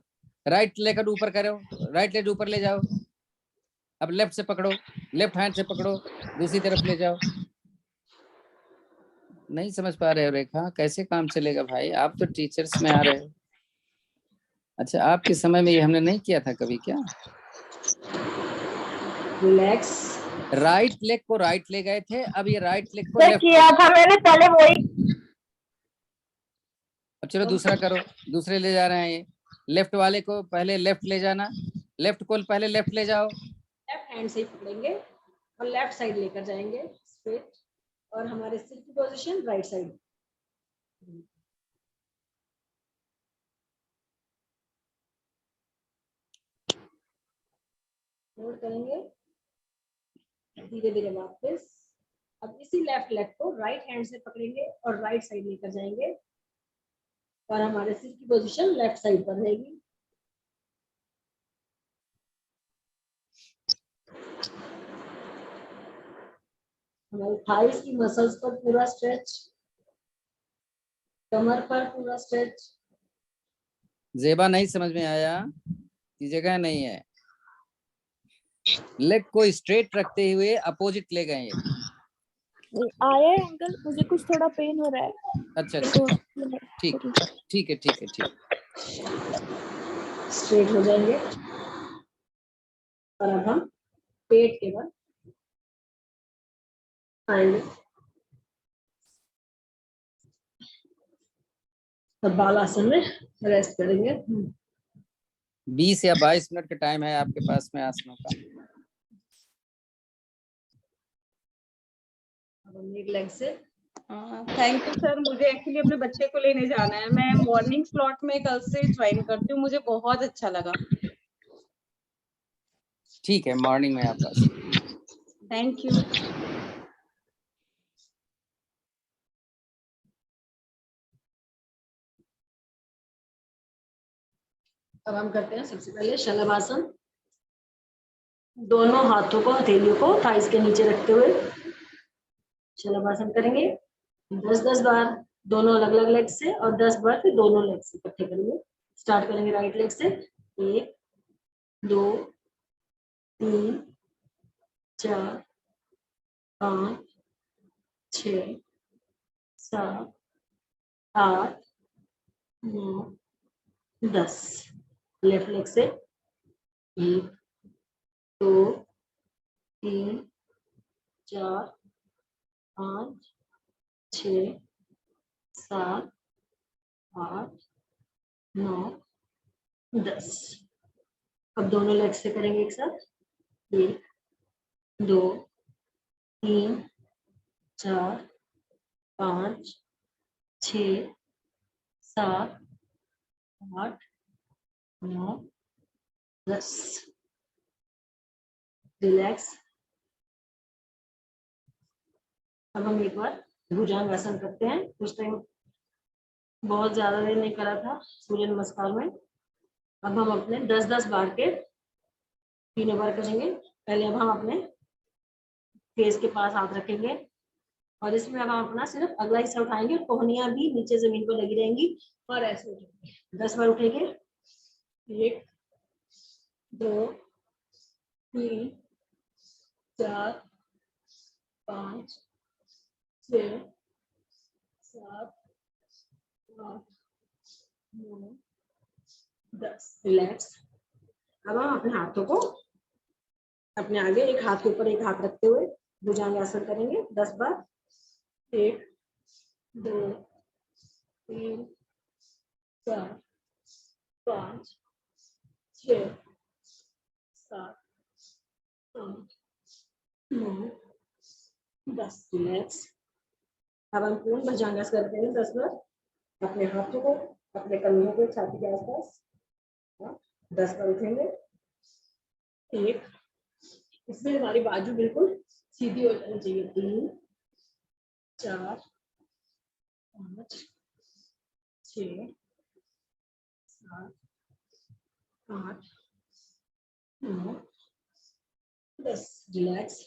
राइट लेकर ऊपर करो, राइट लेग ऊपर ले जाओ। अब लेफ्ट से पकड़ो, लेफ्ट हैंड से पकड़ो, दूसरी तरफ ले जाओ। नहीं समझ पा रहे हो रेखा, कैसे काम चलेगा भाई? आप तो टीचर्स में आ रहे हो। अच्छा, आपके समय में ये हमने नहीं किया था कभी क्या? रिलैक्स। राइट लेग को राइट ले गए थे, अब ये राइट लेग को लेफ्ट किया था मैंने पहले वही। अब चलो दूसरा करो, दूसरे ले जा रहे हैं ये। लेफ्ट वाले को पहले लेफ्ट ले जाना, लेफ्ट को पहले लेफ्ट ले जाओ। लेफ्ट हैंड से ही पकड़ेंगे और लेफ्ट साइड लेकर जाएंगे स्ट्रेट, और हमारे सिर की पोजीशन राइट साइड। नोट करेंगे धीरे धीरे वापस। अब इसी लेफ्ट लेग को राइट हैंड से पकड़ेंगे और राइट साइड लेकर जाएंगे, और हमारे सिर की पोजीशन लेफ्ट साइड पर रहेगी। हमारी थाइस की मसल्स पर पूरा स्ट्रेच, कमर पर पूरा स्ट्रेच। जेबा, नहीं समझ में आया कि जगह नहीं है। लेग को स्ट्रेट रखते हुए अपोजिट ले गए। आया है अंकल, मुझे कुछ थोड़ा पेन हो रहा है। अच्छा तो ठीक ठीक है, ठीक है, ठीक। स्ट्रेट हो जाएंगे, और अब हम पेट के बल आएंगे, और बालासन में रेस्ट करेंगे। 20 या 22 मिनट का टाइम है आपके पास में आसनों का। एक लेग से। थैंक यू सर, मुझे एक्चुअली अपने बच्चे को लेने जाना है। मैं मॉर्निंग स्लॉट में कल से ज्वाइन करती हूँ, मुझे बहुत अच्छा लगा। ठीक है, मॉर्निंग में आप आ सकते हैं। Thank you. अब हम करते हैं सबसे पहले शलभासन। दोनों हाथों को, हथेलियों को थाइस के नीचे रखते हुए शलभासन करेंगे 10-10 बार, दोनों अलग अलग लेग से, और 10 बार फिर दोनों लेग से इकट्ठे करेंगे। स्टार्ट करेंगे राइट लेग से। 1 2 3 4 5 6 7 8 9 10। लेफ्ट लेग से 1 2 3 4 5 6 7 8 9 10। अब दोनों लेग से करेंगे एक साथ। 1 2 3 4 5 6 7 8 9 10। रिलैक्स। अब हम एक बार भुजंगासन करते हैं। कुछ टाइम बहुत ज्यादा देर नहीं करा था सूर्य नमस्कार में। अब हम अपने 10-10 बार के तीनों बार करेंगे। पहले अब हम अपने फेस के पास हाथ रखेंगे और इसमें अब हम अपना सिर्फ अगला हिस्सा उठाएंगे और कोहनियां भी नीचे जमीन पर लगी रहेंगी और ऐसे उठेंगे। 10 बार उठेंगे। 1 2 3 4 5 6 7 8 9 10। रिलैक्स। अब हम अपने हाथों को अपने आगे, एक हाथ के ऊपर एक हाथ रखते हुए भुजंगासन करेंगे 10 बार। 1 2 3 4 5 6 7 8 9 10। रिलैक्स। अब हम पूर्ण भुजंगासन करते हैं 10 बार। अपने हाथों को अपने कंधों के छाती के आसपास 10 बार उठेंगे। 1, इसमें हमारी बाजू बिल्कुल सीधी हो जानी चाहिए। 3 4 5 6 7 8 9 10। रिलैक्स।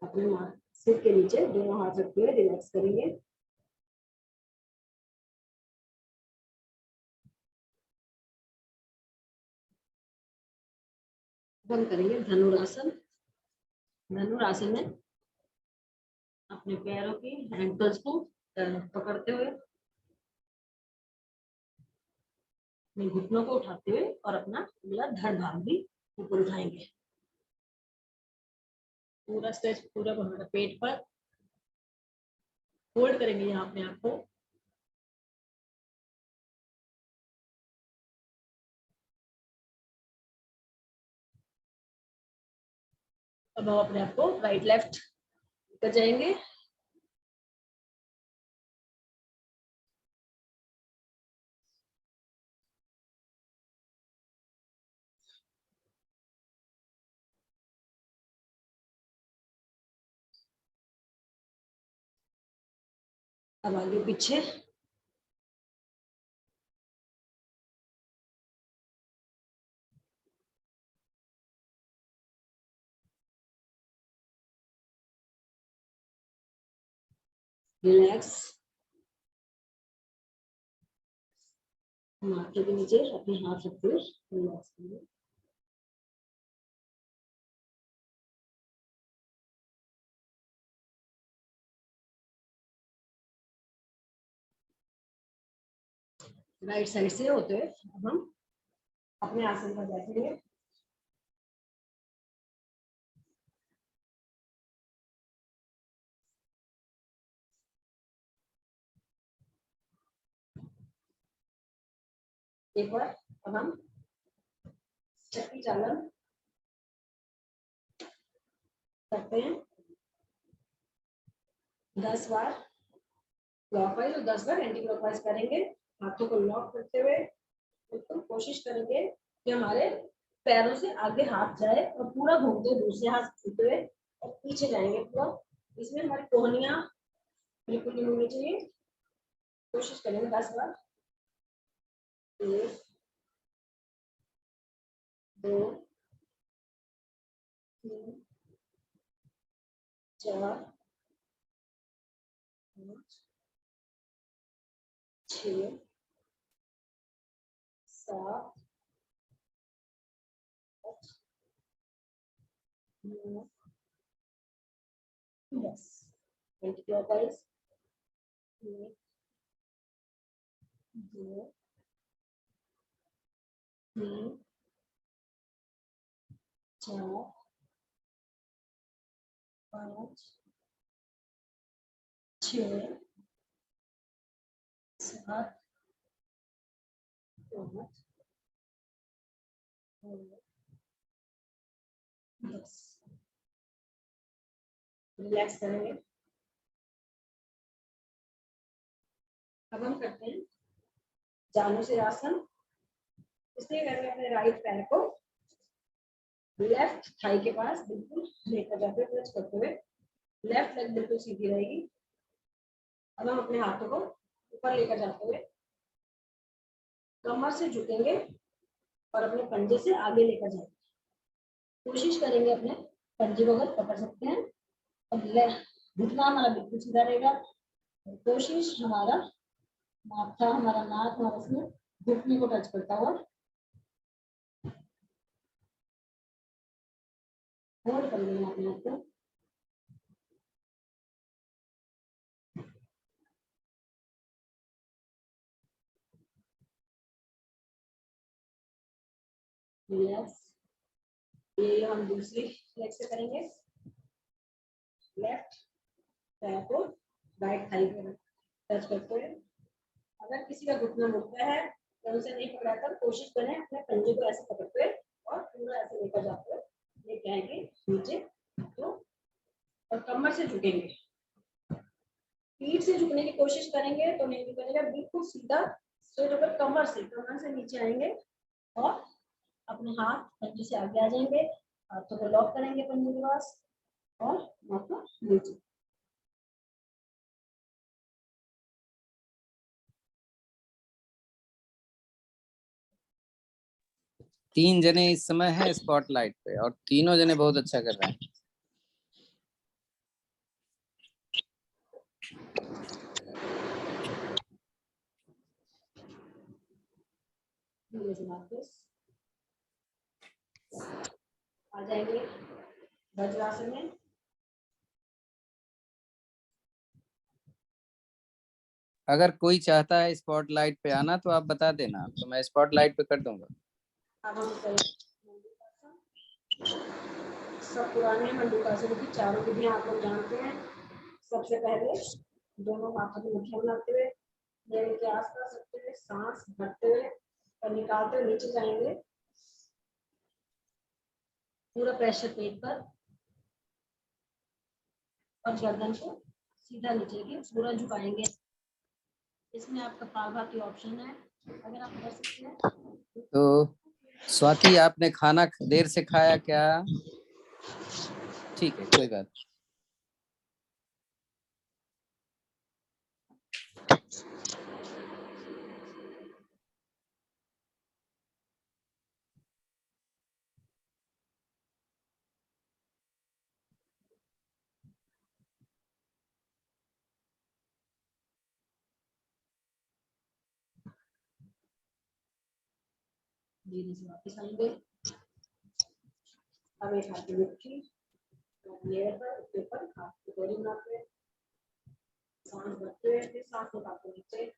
अपने सिर के नीचे दोनों हाथ रखते हुए रिलैक्स करेंगे। हम करेंगे धनुरासन। धनुरासन में अपने पैरों की एंकल्स को पकड़ते हुए अपने घुटनों को उठाते हुए और अपना अगला धड़ भाग भी ऊपर उठाएंगे। पूरा स्ट्रेच, पूरा हमारा पेट पर होल्ड करेंगे यहाँ अपने आप को। अब हम अपने आप को राइट लेफ्ट कर जाएंगे। अब आगे पीछे। रिलैक्स। माथे के नीचे अपने हाथ रखते हुए रिलैक्स करिए। राइट साइड से होते हुए अब हम अपने आसन पर बैठेंगे। एक बार अब हम चक्री चालन करते हैं 10 बार क्लॉकवाइज और 10 बार एंटी क्लॉकवाइज करेंगे। हाथों को लॉक करते हुए बिल्कुल कोशिश करेंगे कि हमारे पैरों से आगे हाथ जाए और पूरा घूमते हुए दूसरे हाथ से छूते हुए और पीछे जाएंगे पूरा। इसमें हमारी कोहनियां बिल्कुल नहीं होनी चाहिए। कोशिश करेंगे 10 बार। 1 2 3 4 5 6 7 8 9 10। क्लॉकवाइज 1 2 3 4 5 6 7 8 9 10। रिलैक्स करेंगे। अब हम करते हैं जानु सिरासन। इसलिए करेंगे अपने राइट पैर को लेफ्ट थाई के पास बिल्कुल लेकर जाते हुए टच करते हुए लेफ्ट लेग बिल्कुल सीधी रहेगी। अब हम अपने हाथों को ऊपर लेकर जाते हुए कमर से झुकेंगे और अपने पंजे से आगे लेकर जाएंगे। कोशिश करेंगे अपने पंजे को अगर पकड़ सकते हैं और घुटना हमारा बिल्कुल सीधा रहेगा। कोशिश हमारा माथा हमारा नाक हमारा इसमें घुटने को टच करता हुआ होल्ड कर लेंगे अपने आप को। रिलैक्स। ये हम दूसरी लेग से करेंगे। लेफ्ट पैर को राइट थाई पे टच करते हुए अगर किसी का घुटना मुड़ता है तो उसे नहीं पकड़ाकर कोशिश करें अपने पंजे को ऐसे पकड़ते हुए और पूरा ऐसे लेकर जाते हुए लेके आएंगे नीचे तो और कमर से झुकेंगे। पीठ से झुकने की कोशिश करेंगे तो नहीं झुकेगा, बिल्कुल सीधा स्ट्रेट होकर कमर से नीचे आएंगे और अपने हाथ पंजे से आगे आ जाएंगे। हाथों को लॉक करेंगे पंजे के पास और माथा नीचे। तीन जने इस समय हैं स्पॉटलाइट पे और तीनों जने बहुत अच्छा कर रहे हैं। आ जाएंगे वज्रासन में। अगर कोई चाहता है स्पॉटलाइट पे आना तो आप बता देना तो मैं स्पॉटलाइट पे कर दूंगा। अब हम मंडूकासन। सब पुराने मंडूकासन की चारों विधियां आप लोग जानते हैं। सबसे पहले दोनों हाथों की मुट्ठियां बनाते हुए लेवल के आसपास रखते हुए सांस भरते हुए और निकालते हुए नीचे जाएंगे। पूरा प्रेशर पेट पर और गर्दन को सीधा नीचे की पूरा झुकाएंगे। इसमें आपका कपालभाति ऑप्शन है, अगर आप कर सकते हैं तो स्वाति आपने खाना देर से खाया क्या? ठीक है कोई बात नहीं। धीरे से वापस आएंगे। अब एक हाथ की मुट्ठी लेयर पर ऊपर हाथ की गोली बनाते हैं, सांस भरते हुए फिर सांस निकालते हुए नीचे।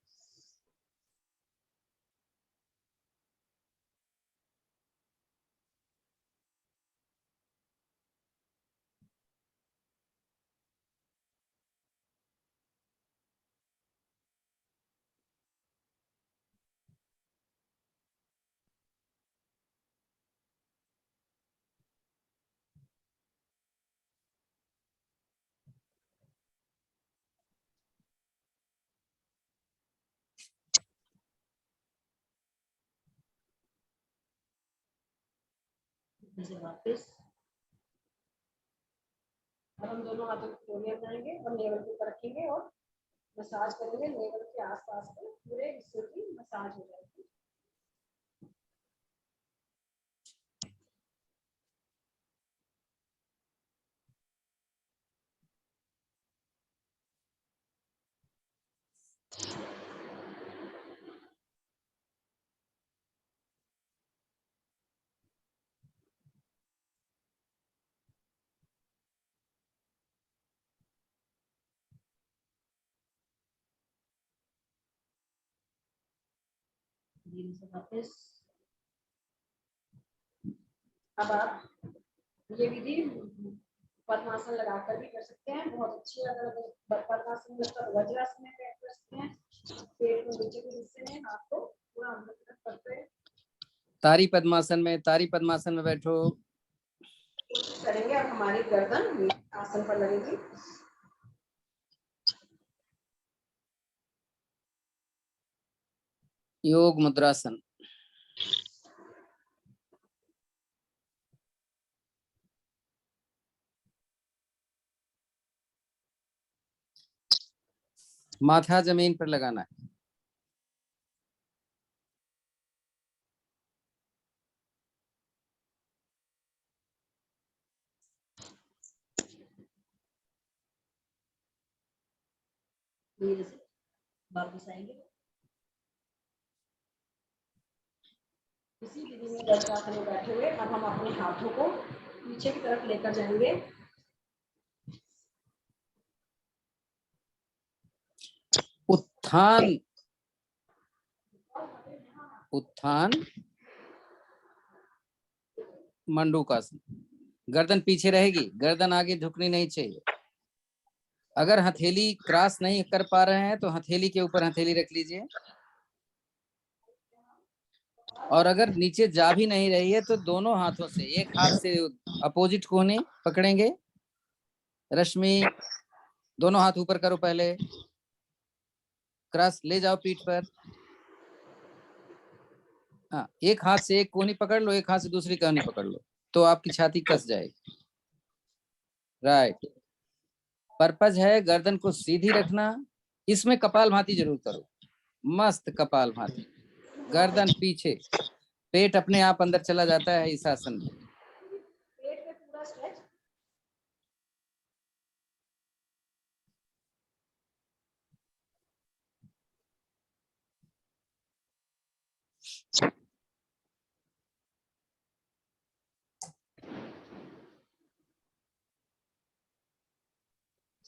जैसे वापस अब हम दोनों हाथों को जोड़ियां बनाएंगे और नेवल के ऊपर रखेंगे और मसाज करेंगे। नेवल के आसपास के पूरे हिस्से की मसाज हो जाएगी। धीरे से वापस। अब आप ये विधि पद्मासन लगाकर भी कर सकते हैं, बहुत अच्छी है। अगर पद्मासन में वज्रासन में बैठ कर सकते हैं, पेट में नीचे के हिस्से में हाथ को पूरा अंदर की तरफ करते हैं। तारी पद्मासन में बैठो। करेंगे अब हमारी गर्दन आसन पर लगेगी। योग मुद्रासन। माथा जमीन पर लगाना है। धीरे से वापस आएंगे। इसी विधि में वज्रासन में बैठे हुए अब हम अपने हाथों को पीछे की तरफ लेकर जाएंगे। उत्थान उत्थान मंडूकासन। गर्दन पीछे रहेगी, गर्दन आगे झुकनी नहीं चाहिए। अगर हथेली क्रॉस नहीं कर पा रहे हैं तो हथेली के ऊपर हथेली रख लीजिए, और अगर नीचे जा भी नहीं रही है तो दोनों हाथों से, एक हाथ से अपोजिट कोहनी पकड़ेंगे। रश्मि, दोनों हाथ ऊपर करो, पहले क्रॉस ले जाओ पीठ पर। हाँ, एक हाथ से एक कोहनी पकड़ लो, एक हाथ से दूसरी कोहनी पकड़ लो, तो आपकी छाती कस जाएगी। राइट। पर्पज है गर्दन को सीधी रखना। इसमें कपालभाति जरूर करो, मस्त कपालभाति। गर्दन पीछे, पेट अपने आप अंदर चला जाता है इस आसन में। पेट में पूरा स्ट्रेच।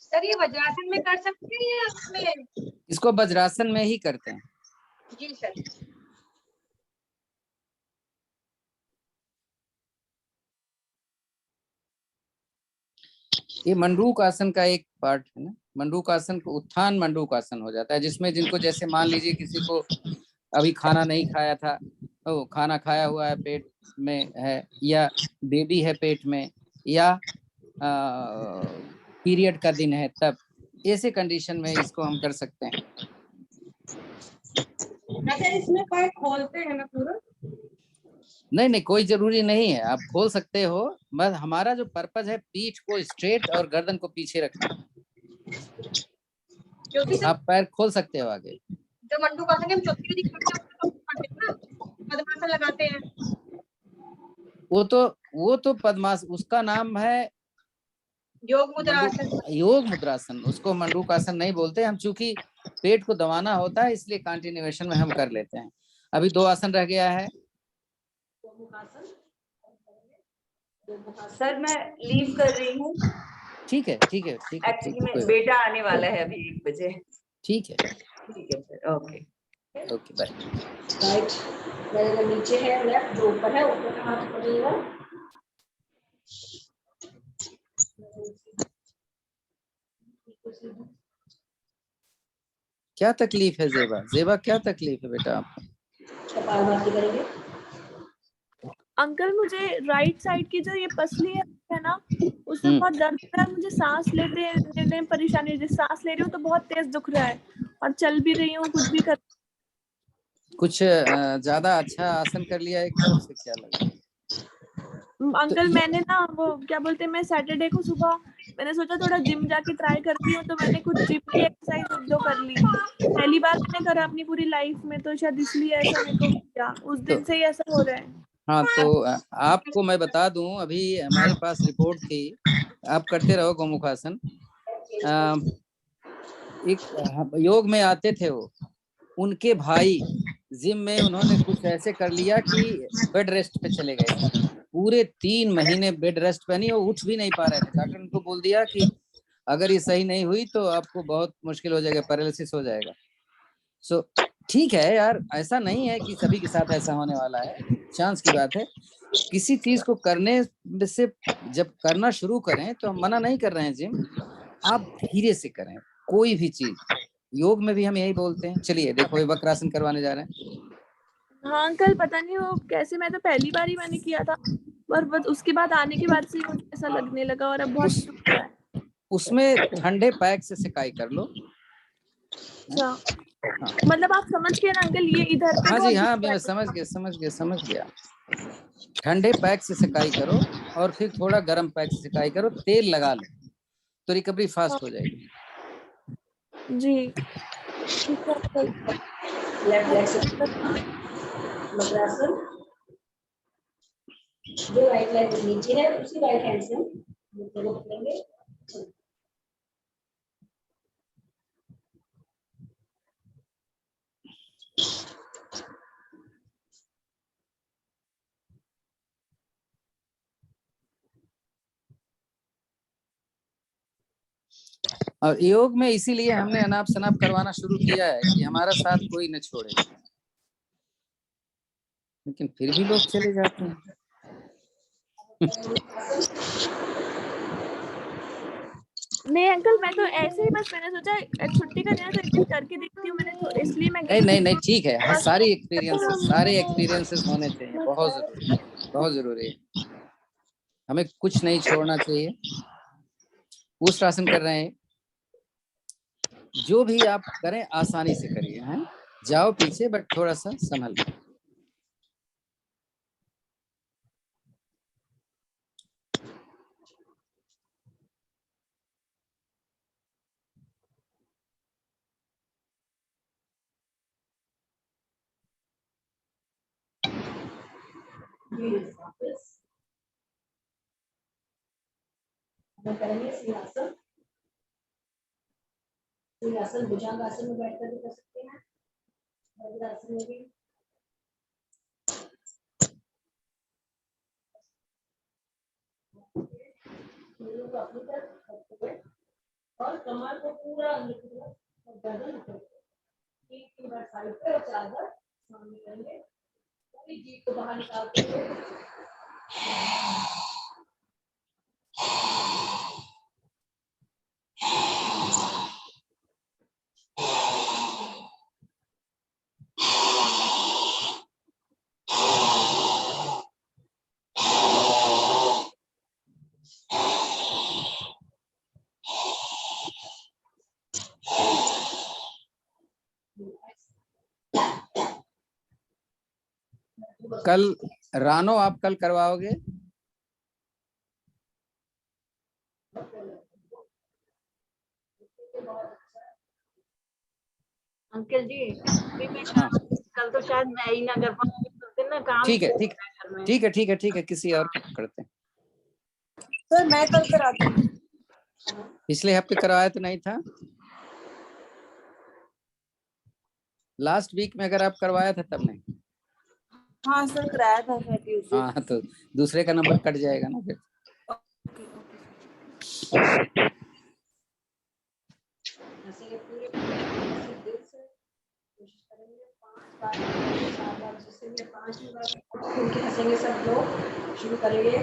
सर ये वज्रासन में कर सकते हैं या उसमें? इसको वज्रासन में ही करते हैं। जी सर। ये मंडूक आसन का एक पार्ट है ना। मंडूक आसन को उत्थान मंडूक आसन हो जाता है, जिसमें जिनको जैसे मान लीजिए किसी को अभी खाना नहीं खाया था, ओ खाना खाया हुआ है पेट में है, या बेबी है पेट में, या पीरियड का दिन है, तब ऐसे कंडीशन में इसको हम कर सकते हैं। अच्छा, इसमें पैर खोलते हैं ना पूरा? नहीं, कोई जरूरी नहीं है, आप खोल सकते हो, बस हमारा जो पर्पज है पीठ को स्ट्रेट और गर्दन को पीछे रखना। क्योंकि आप पैर खोल सकते हो आगे। जो मंडूकासन हम चौथी विधि करते हैं पद्मासन लगाते हैं। वो तो पद्मासन, उसका नाम है योग मुद्रासन। योग मुद्रासन। उसको मंडूकासन नहीं बोलते हम, चूंकि पेट को दबाना होता है इसलिए कंटिन्यूएशन में हम कर लेते हैं। अभी 2 आसन रह गया है। सर मैं लीव कर रही हूँ, ठीक है। एक्चुअली में बेटा आने वाला है अभी 1 बजे। ठीक है सर, ओके बाय। राइट नीचे है, लेफ्ट जो ऊपर है ऊपर का हाथ पकड़िएगा। क्या तकलीफ है जेबा, क्या तकलीफ है बेटा आपको? कपालभाति करेंगे। अंकल मुझे राइट साइड की जो ये पसली है ना, उसमें हम्म। बहुत दर्द हो रहा है। मुझे सांस लेने में परेशानी है। जिस सांस ले रही हूँ तो बहुत तेज दुख रहा है, और चल भी रही हूँ, कुछ भी कर। कुछ ज्यादा अच्छा आसन कर लिया एक तरफ से, क्या लगा? अंकल मैंने ना वो क्या बोलते हैं, मैं सैटरडे को सुबह मैंने सोचा थोड़ा जिम जाके ट्राई करती हूँ, तो मैंने कुछ जिम की एक्सरसाइज जो कर ली, पहली बार मैंने करा अपनी पूरी लाइफ में, तो शायद इसलिए ऐसा मेरे को किया, उस दिन से ही ऐसा हो रहा है। हाँ, तो आपको मैं बता दूं, अभी हमारे पास रिपोर्ट थी, आप करते रहो गोमुखासन। एक योग में आते थे वो, उनके भाई जिम में, उन्होंने कुछ ऐसे कर लिया कि बेड रेस्ट पे चले गए, पूरे 3 महीने बेड रेस्ट पे, नहीं वो उठ भी नहीं पा रहे थे। डॉक्टर ने उनको बोल दिया कि अगर ये सही नहीं हुई तो आपको बहुत मुश्किल हो जाएगा, पैरालिसिस हो जाएगा। सो ठीक है यार, ऐसा नहीं है कि सभी के साथ ऐसा होने वाला है, चांस की बात है। किसी चीज को करने से जब करना शुरू करें तो हम मना नहीं कर रहे हैं जिम, आप धीरे से करें कोई भी चीज। योग में भी हम यही बोलते हैं। चलिए देखो, ये वक्रासन करवाने जा रहे हैं। हाँ अंकल, पता नहीं वो कैसे, मैं तो पहली बार ही मैंने किया था, पर बस उसके बाद आने के बाद से ही मुझे ऐसा लगने लगा, और अब बहुत उस दुख रहा है। उसमें ठंडे पैक से सिकाई कर लो। अच्छा, हाँ मतलब आप समझ गए ना अंकल, ये इधर पे हाँ बहुत जी, हाँ, दुख रहा मैं समझ गया। ठंडे पैक से सिकाई करो और फिर थोड़ा गर्म पैक से सिकाई करो, तेल लगा लो तो रिकवरी फास्ट हो जाएगी। है। जी ठीक है अंकल। लेफ्ट लेग से वज्रासन, जो राइट लेग नीचे है उसी राइट हैंड से घुटने को पकड़ेंगे। और योग में इसीलिए हमने अनाप शनाप करवाना शुरू किया है कि हमारा साथ कोई न छोड़े, लेकिन फिर भी लोग चले जाते हैं। नहीं अंकल, मैं तो ऐसे ही बस मैंने सोचा छुट्टी का दिन है तो एक दिन करके देखती हूँ, मैंने तो इसलिए मैं नहीं गई नहीं थी। नहीं, ठीक है, सारे एक्सपीरियंसेस होने चाहिए, बहुत जरूरी है, बहुत जरूरी है। हमें कुछ नहीं छोड़ना चाहिए। पुष्टासन कर रहे हैं, जो भी आप करें आसानी से करिए, हैं, जाओ पीछे बट थोड़ा सा संभल। हम करेंगे सिंहासन। सिंहासन भुजंगासन में बैठकर भी कर सकते हैं, वज्रासन में भी। दोनों को अपनी तरफ रखते हुए और कमर को पूरा अंदर की तरफ और गर्दन ऊपर। 3 बार साइड पे और 4 बार सामने करेंगे। पूरी जीभ को बाहर निकालते हुए कल रानो आप कल करवाओगे? अंकल जी हाँ कल तो शायद मैं ही ना कर पाऊंगी, तो दिन ना काम ठीक है, की ठीक प्रेशर में। ठीक है ठीक है ठीक है, किसी और को पकड़ते हैं। सर मैं कल करा दूंगी। पिछले हफ्ते करवाया तो नहीं था? लास्ट वीक में अगर आप करवाया था तब नहीं? हाँ सर कराया था शायद। हाँ, तो दूसरे का नंबर कट जाएगा ना फिर। हंसेंगे पूरे दिल से, कोशिश करेंगे 5 बार 4 बार, जिससे भी 5वीं बार उनके हंसेंगे सब लोग। शुरू करेंगे।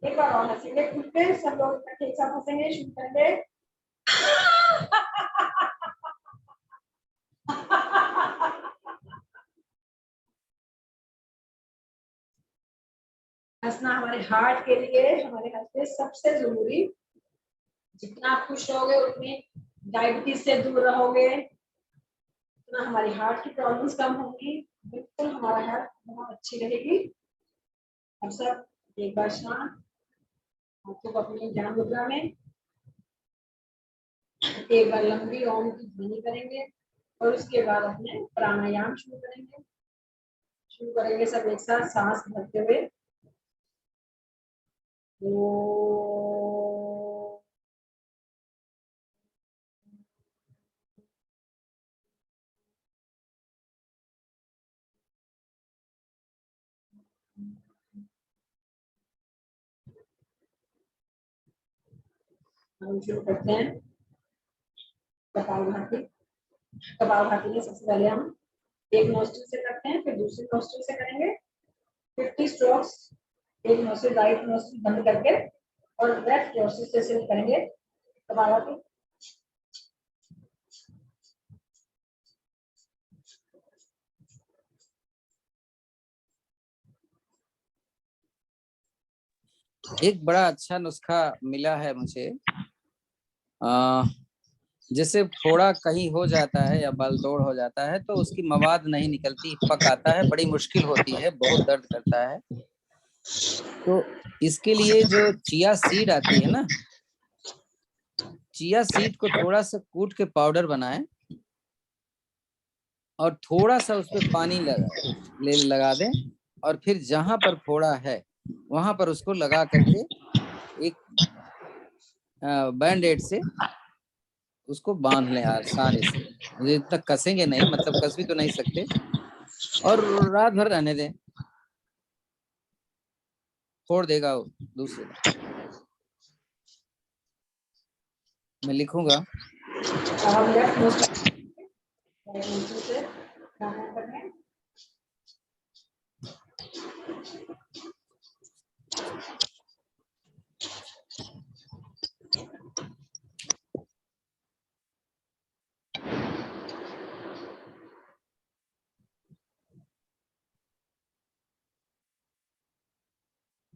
एक बार और हंसेंगे खुल के, सब लोग इकट्ठे एक साथ हंसेंगे, शुरू करेंगे। हंसना हमारे हार्ट के लिए, हमारे हेल्थ पे सबसे जरूरी। जितना आप खुश रहोगे उतनी डायबिटीज से दूर रहोगे, उतना हमारी हार्ट की प्रॉब्लम्स कम होंगी, बिल्कुल हमारा हेल्थ बहुत अच्छी रहेगी। अब सब एक बार शांत, आंखों को अपनी ध्यान मुद्रा में, एक बार लंबी ओम की ध्वनि करेंगे और उसके बाद अपने प्राणायाम शुरू करेंगे। शुरू करेंगे सब एक साथ सांस भरते हुए। हम शुरू करते हैं कपालभाति। कपालभाति में सबसे पहले हम एक नोस्ट्रिल से करते हैं, फिर दूसरी नोस्ट्रिल से करेंगे 50 स्ट्रोक्स। एक नोस्ट्रिल राइट नोस्ट्रिल बंद करके और लेफ्ट नोस्ट्रिल से करेंगे कपालभाति। एक बड़ा अच्छा नुस्खा मिला है मुझे। जैसे फोड़ा कहीं हो जाता है या बाल दौड़ हो जाता है तो उसकी मवाद नहीं निकलती, पक आता है, बड़ी मुश्किल होती है, बहुत दर्द करता है। तो इसके लिए जो चिया सीड आती है ना, चिया सीड को थोड़ा सा कूट के पाउडर बनाएं और थोड़ा सा उस पर पानी लगा दें और फिर जहां पर फोड़ा है वहां पर उसको लगा करके एक बैंड एड से उसको बांध लें आसानी से। मुझे इतना कसेंगे नहीं, मतलब कस भी तो नहीं सकते, और रात भर रहने दें, फोड़ देगा वो दूसरे। मैं लिखूंगा। हम लेफ्ट नोस्ट्रिल से प्राणायाम करेंगे।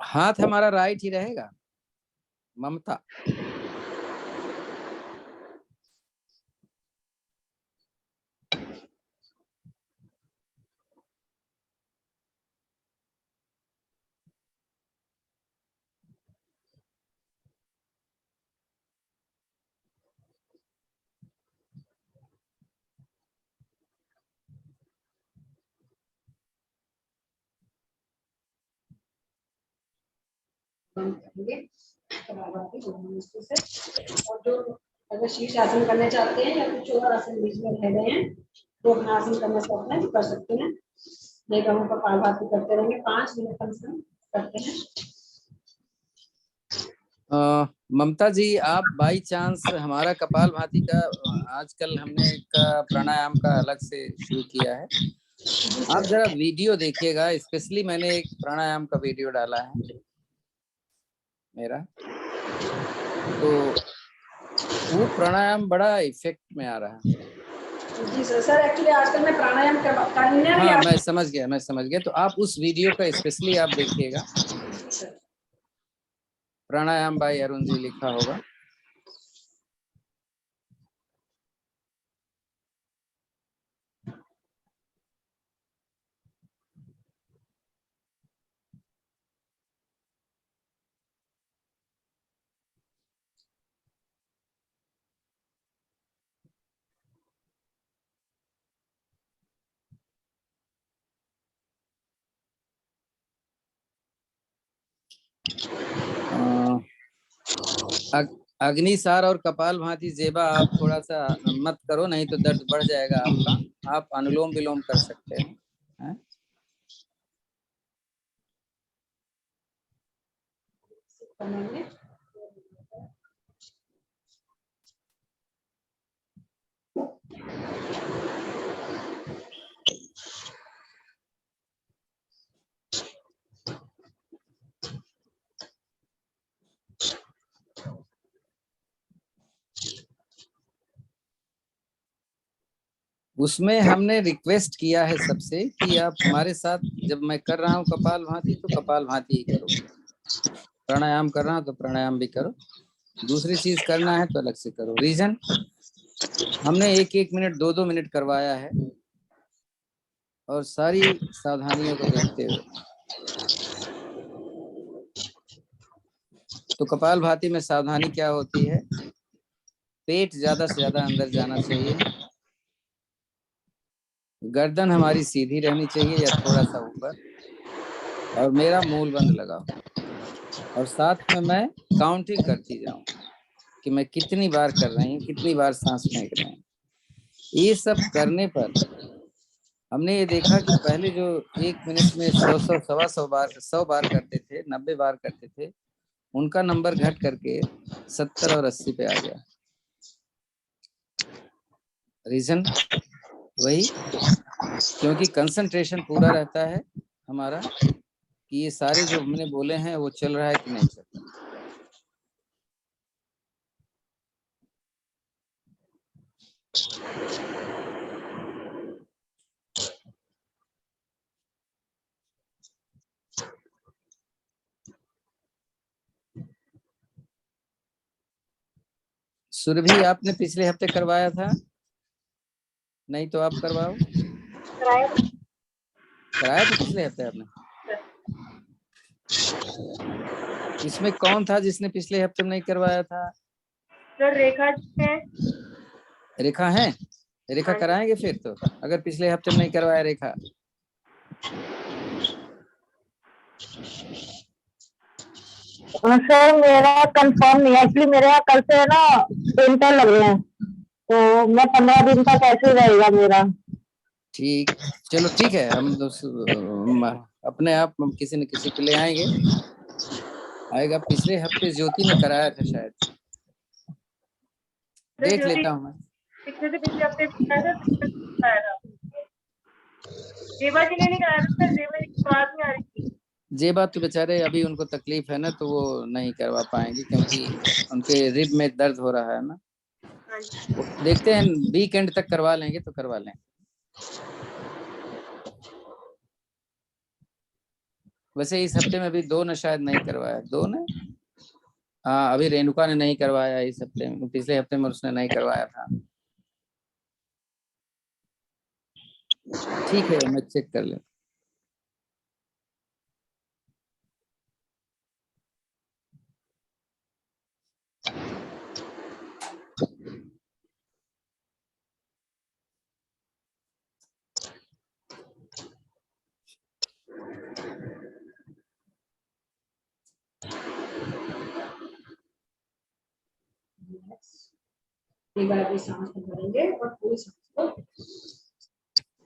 हाथ हमारा राइट ही रहेगा, ममता। बंद करेंगे कपालभाति दोनों नोस्ट्रिल से। और जो अगर शीर्ष आसन करना चाहते हैं या फिर चौर आसन बीच में रह गए हैं तो अपना आसन करना चाहते हैं तो कर सकते हैं। नहीं तो हम कपालभाति करते रहेंगे, 5 मिनट कम से कम करते हैं। ममता जी, आप बाई चांस हमारा कपालभाति का आजकल हमने एक प्राणायाम का अलग से शुरू किया है, आप जरा वीडियो देखिएगा। स्पेशली मैंने एक प्राणायाम का वीडियो डाला है मेरा, तो वो प्राणायाम बड़ा इफेक्ट में आ रहा है। जी सर एक्चुअली आजकल मैं प्राणायाम करने हाँ, मैं समझ गया। तो आप उस वीडियो का स्पेशली आप देखिएगा। प्राणायाम बाय अरुण जी लिखा होगा। अग्निसार और कपालभाति जेबा आप थोड़ा सा मत करो, नहीं तो दर्द बढ़ जाएगा आपका। आप अनुलोम विलोम कर सकते हैं। उसमें हमने रिक्वेस्ट किया है सबसे कि आप हमारे साथ, जब मैं कर रहा हूँ कपालभाति तो कपालभाति ही करो, प्राणायाम कर रहा हूँ तो प्राणायाम भी करो, दूसरी चीज करना है तो अलग से करो। रीजन, हमने 1-1 मिनट 2-2 मिनट करवाया है और सारी सावधानियों को देखते हुए। तो कपालभाति में सावधानी क्या होती है? पेट ज्यादा से ज्यादा अंदर जाना चाहिए, गर्दन हमारी सीधी रहनी चाहिए या थोड़ा सा ऊपर, और मेरा मूल बंद लगाओ, और साथ में मैं काउंटिंग करती जाऊं कि मैं कितनी बार कर रही हूँ, कितनी बार सांस फेंक रहे हैं। ये सब करने पर हमने ये देखा कि पहले जो 1 मिनट में 100 सवा 100 बार करते थे, 90 बार करते थे, उनका नंबर घट करके 70 और 80 पे आ गया। रीजन वही, क्योंकि कंसंट्रेशन पूरा रहता है हमारा कि ये सारे जो हमने बोले हैं वो चल रहा है कि नहीं चल रहा। सुरभि, आपने पिछले हफ्ते करवाया था? नहीं तो आप करवाओ। कराया कराया था पिछले हफ्ते आपने? इसमें कौन था जिसने पिछले हफ्ते में नहीं करवाया था? सर, रेखा जी है। रेखा है? रेखा कराएंगे फिर तो, अगर पिछले हफ्ते में नहीं करवाया रेखा। सर मेरा कंफर्म नहीं है, एक्चुअली मेरे यहाँ कल से है ना पेंटर लग रहे हैं, तो मैं 15 दिन तक ऐसे ही रहेगा मेरा। ठीक, चलो ठीक है, हम अपने आप हम किसी न किसी को ले आएंगे, आएगा। पिछले हफ्ते ज्योति ने कराया था शायद, देख ज्योति लेता हूँ मैं। पिछले हफ्ते भी कराया था, कराया था। जेबा जी ने नहीं कराया था सर, जेबा जी की बात नहीं आ रही थी। जेबा तो बेचारे अभी उनको तकलीफ है ना, तो वो नहीं करवा पाएंगे क्योंकि उनके रिब में दर्द हो रहा है ना। देखते हैं, वीकेंड तक करवा लेंगे तो करवा लेंगे। वैसे इस हफ्ते में भी 2 ने शायद नहीं करवाया, 2 ने, हाँ अभी रेणुका ने नहीं करवाया इस हफ्ते में, पिछले हफ्ते में उसने नहीं करवाया था। ठीक है, मैं चेक कर लेता। एक बार अपनी सांस को भरेंगे और पूरी सांस को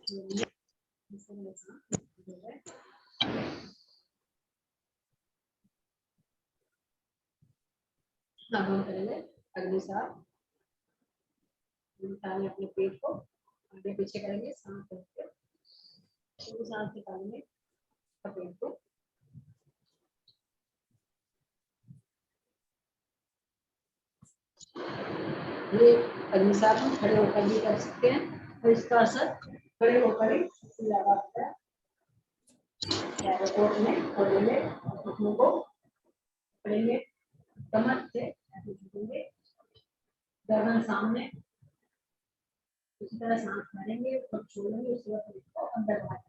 छोड़ेंगे। अब हम करेंगे अगली सांस। निकालेंगे अपने पेट को आगे पीछे करेंगे, सांस करके पूरी सांस निकालेंगे पेट को। ये अगली सांस हम खड़े होकर भी कर सकते हैं, और इसका असर खड़े होकर ही लगा होता है। कोट में खोलेंगे, घुटनों को पकड़ेंगे, कमर से झुकेंगे, गर्दन सामने, इसी तरह सांस भरेंगे और छोड़ेंगे, उसके बाद इसको अंदर बाहर।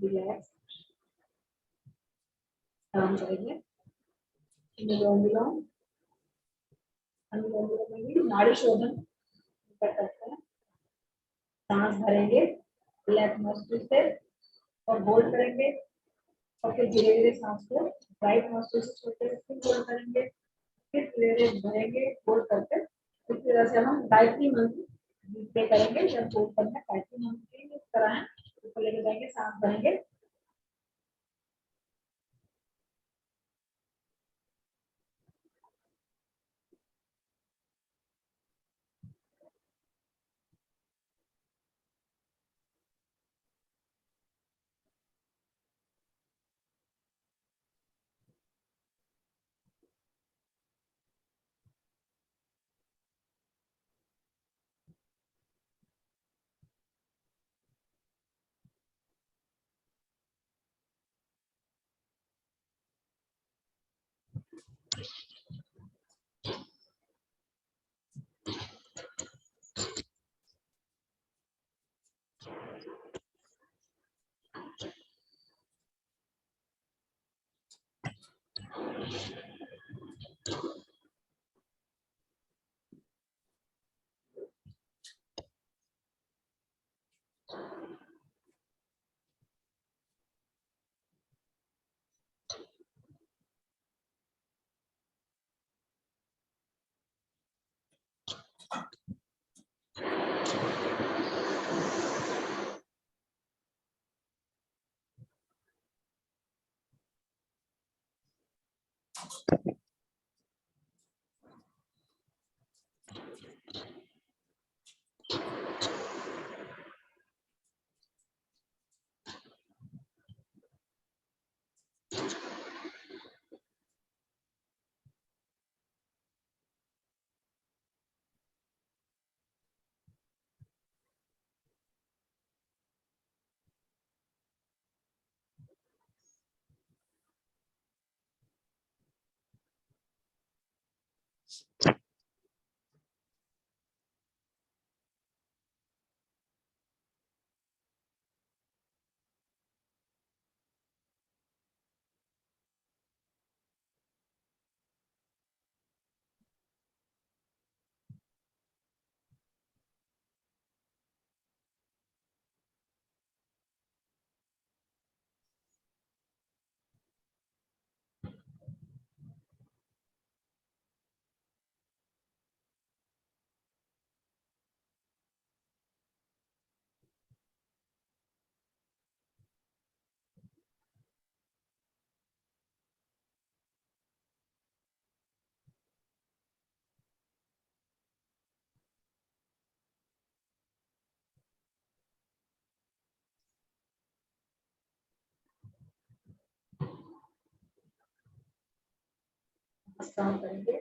रिलैक्स, आराम करेंगे। अनुलोम विलोम, अनुलोम विलोम में भी नाड़ी शोधन कर सकते हैं। सांस भरेंगे लेफ्ट नोस्ट्रिल से और होल्ड करेंगे और फिर धीरे धीरे सांस को राइट नोस्ट्रिल से छोड़ते हुए होल्ड करेंगे, फिर धीरे धीरे भरेंगे होल्ड करके। इस तरह से हम गायत्री मंत्र पे करेंगे। जब होल्ड करना है गायत्री मंत्र की तरह है, ऊपर लेके जाएंगे, सांस भरेंगे, काम करेंगे।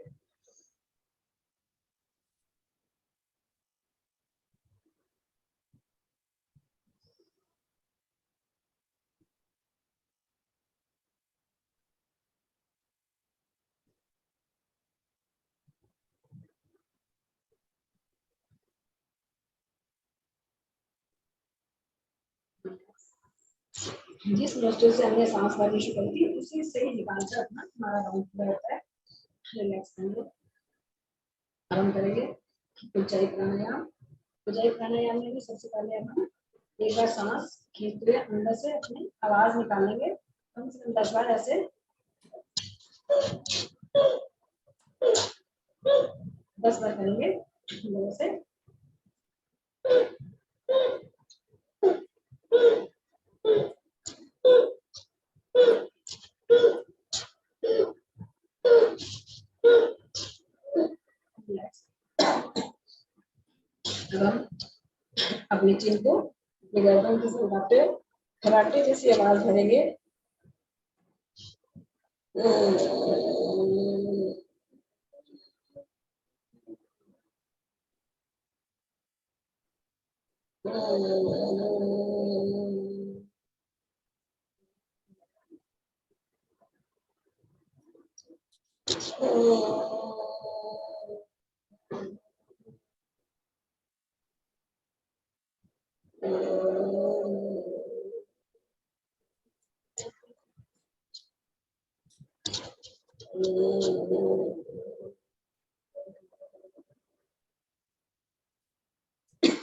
जिस नोस्ट्रिल से हमने सांस भरनी शुरू की थी उसी से ही निकाल कर अपना हमारा राउंड पूरा होता है। रिलैक्स करेंगे, आराम करेंगे। उज्जाई प्राणायाम, उज्जाई प्राणायाम में भी सबसे पहले हम एक बार सांस खींचते हुए अंदर से अपनी आवाज निकालेंगे, कम से कम 10 बार ऐसे 10 बार करेंगे अंदर से। हम अपनी चिन को गर्दन से उठाते खराटे जैसी आवाज भरेंगे।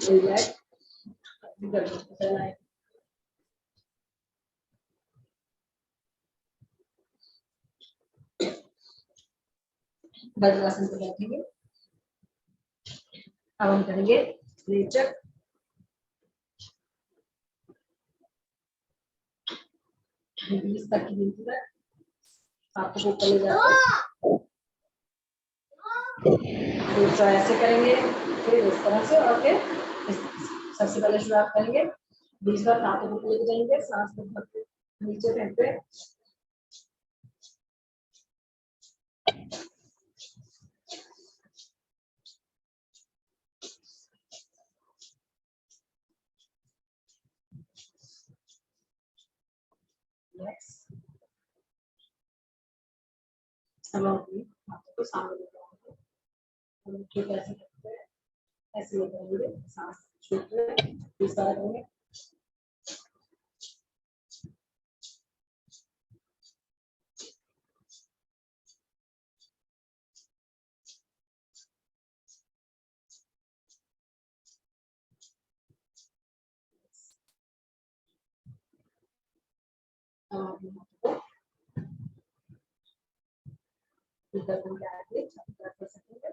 रिलैक्स गर्दन को चलाएं। वज्रासन पे बैठेंगे। अब हम करेंगे रेचक। बीस तक की गिनती तक आपको ऊपर ले जाकर दूसरा ऐसे करेंगे, फिर इस तरह से, और फिर सबसे पहले शुरुआत करेंगे 20 बार हाथों को लेके जाएंगे, सांस को भर के नीचे फेंकते। अब हम अपनी हाथों को सामने लेके आएंगे, हम ठीक ऐसे करते हैं, ऐसे लेके आएंगे, सांस छोड़ते हैं, 20 बार करेंगे। कर सकेंगे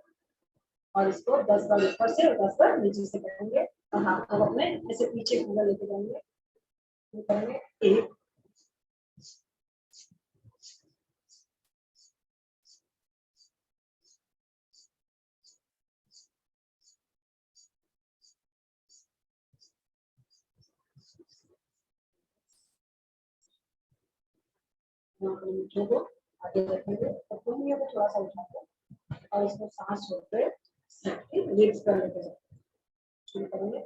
और इसको 10 बार ऊपर से और 10 बार नीचे से करेंगे और हाथ को अपने ऐसे पीछे पूरा लेके जाएंगे, करेंगे 1 मुट्ठियों को आगे रखेंगे और उंगलियों को थोड़ा सा उठाकर और इसको सांस छोड़ते लिफ्ट कर लेते हैं। शुरू करेंगे।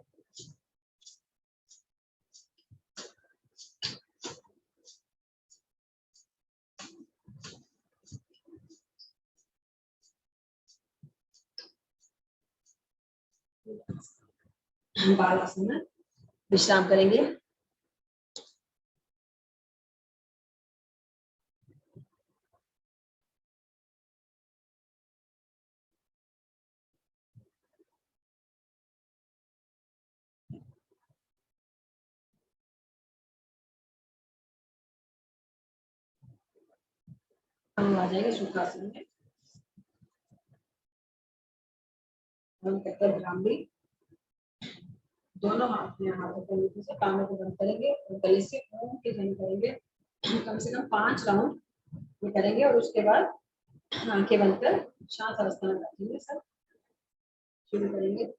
बालासन में विश्राम करेंगे। हम आ जाएंगे सुखासन में। हम करते हैं भ्रामरी। दोनों हाथ में हाथों को नीचे से कानों को बंद करेंगे और गले से ओम के ध्वनि करेंगे। कम से कम 5 राउंड ये करेंगे और उसके बाद आंखें बंद कर शांत अवस्था में बैठेंगे। सब शुरू करेंगे।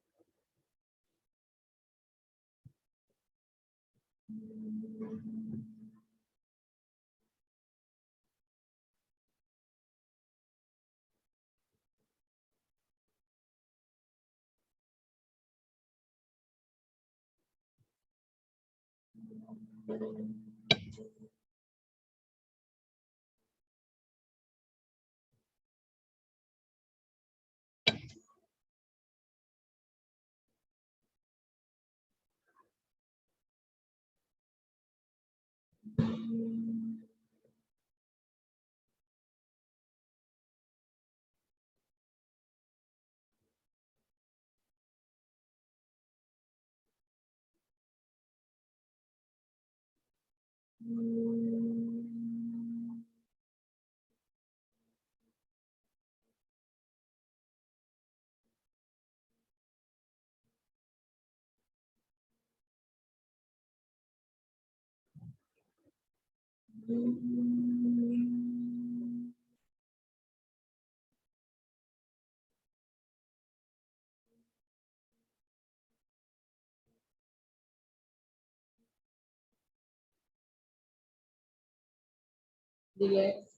रिलैक्स।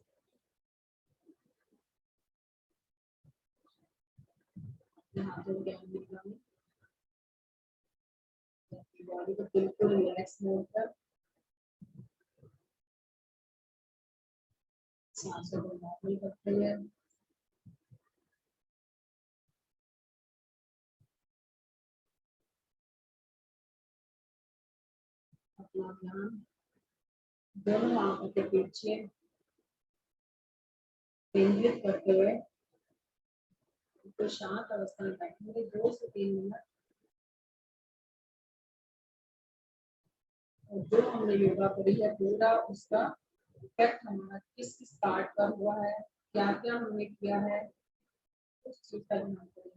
हाथों के बॉडी को बिल्कुल रिलैक्स मोड पर सांसों को नॉर्मल करते हुए अपना ध्यान दोनों आंखों के पीछे केंद्रित करते हुए तो शांत अवस्था में बैठेंगे 2 से 3 मिनट। और जो हमने योगा करी है पूरा उसका इफेक्ट हमारा किस किस पार्ट पर हुआ है, क्या क्या हमने किया है, उस चीज का ध्यान करेंगे।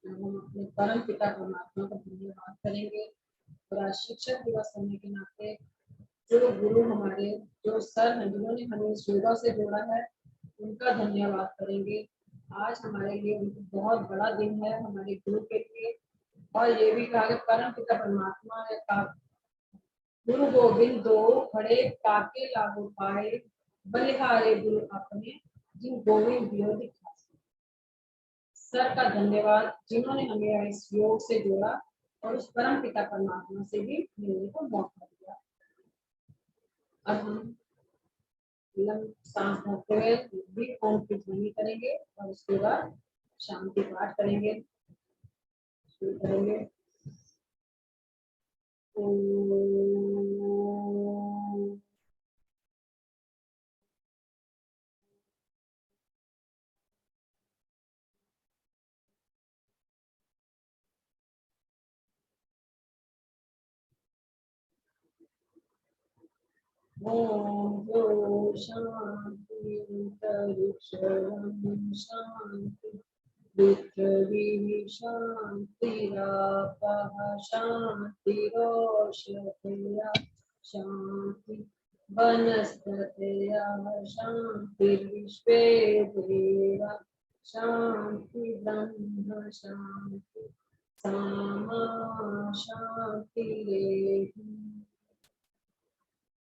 हम अपने परम पिता परमात्मा का धन्यवाद करेंगे और आज शिक्षक दिवस होने के नाते जो गुरु हमारे, जो सर हैं जिन्होंने हमें इस योगा से जोड़ा है, उनका धन्यवाद करेंगे। आज हमारे लिए बहुत बड़ा दिन है हमारे गुरु के लिए। और ये भी कहा कि परम पिता परमात्मा ने कहा, गुरु गोविंद दो खड़े काके लागू पाए, बलिहारे गुरु अपने जिन गोविंद दियो दिखा। सर का धन्यवाद जिन्होंने हमें इस योग से जोड़ा और उस परम पिता परमात्मा से भी मिलने को मौका दिया। अब हम सांस भरते हुए भी ओम की ध्वनि करेंगे और उसके बाद शांति पाठ करेंगे। शुरू करेंगे। ओम जो शांति अंतरिक्षं शांति पृथ्वी शांतिरापः शांतिरोषधयः शांति वनस्पतयः शांतिर्विश्वे देवा शांति ब्रह्म शांति सामा शांतिरेधि।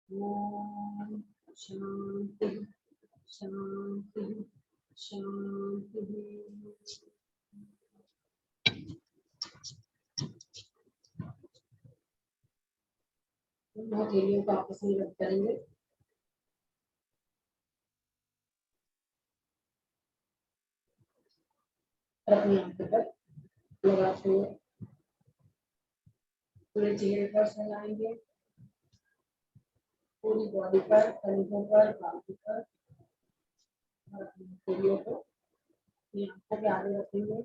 ओम शांति शांति शांति। हथेलियों को आपस में रब करेंगे। अपनी आंखों पर लगाते हुए पूरे चेहरे पर फैलाएंगे, पूरी बॉडी पर, कंधों पर, बाजू पर, और अपनी हथेलियों को अपनी आंखों के आगे रखेंगे।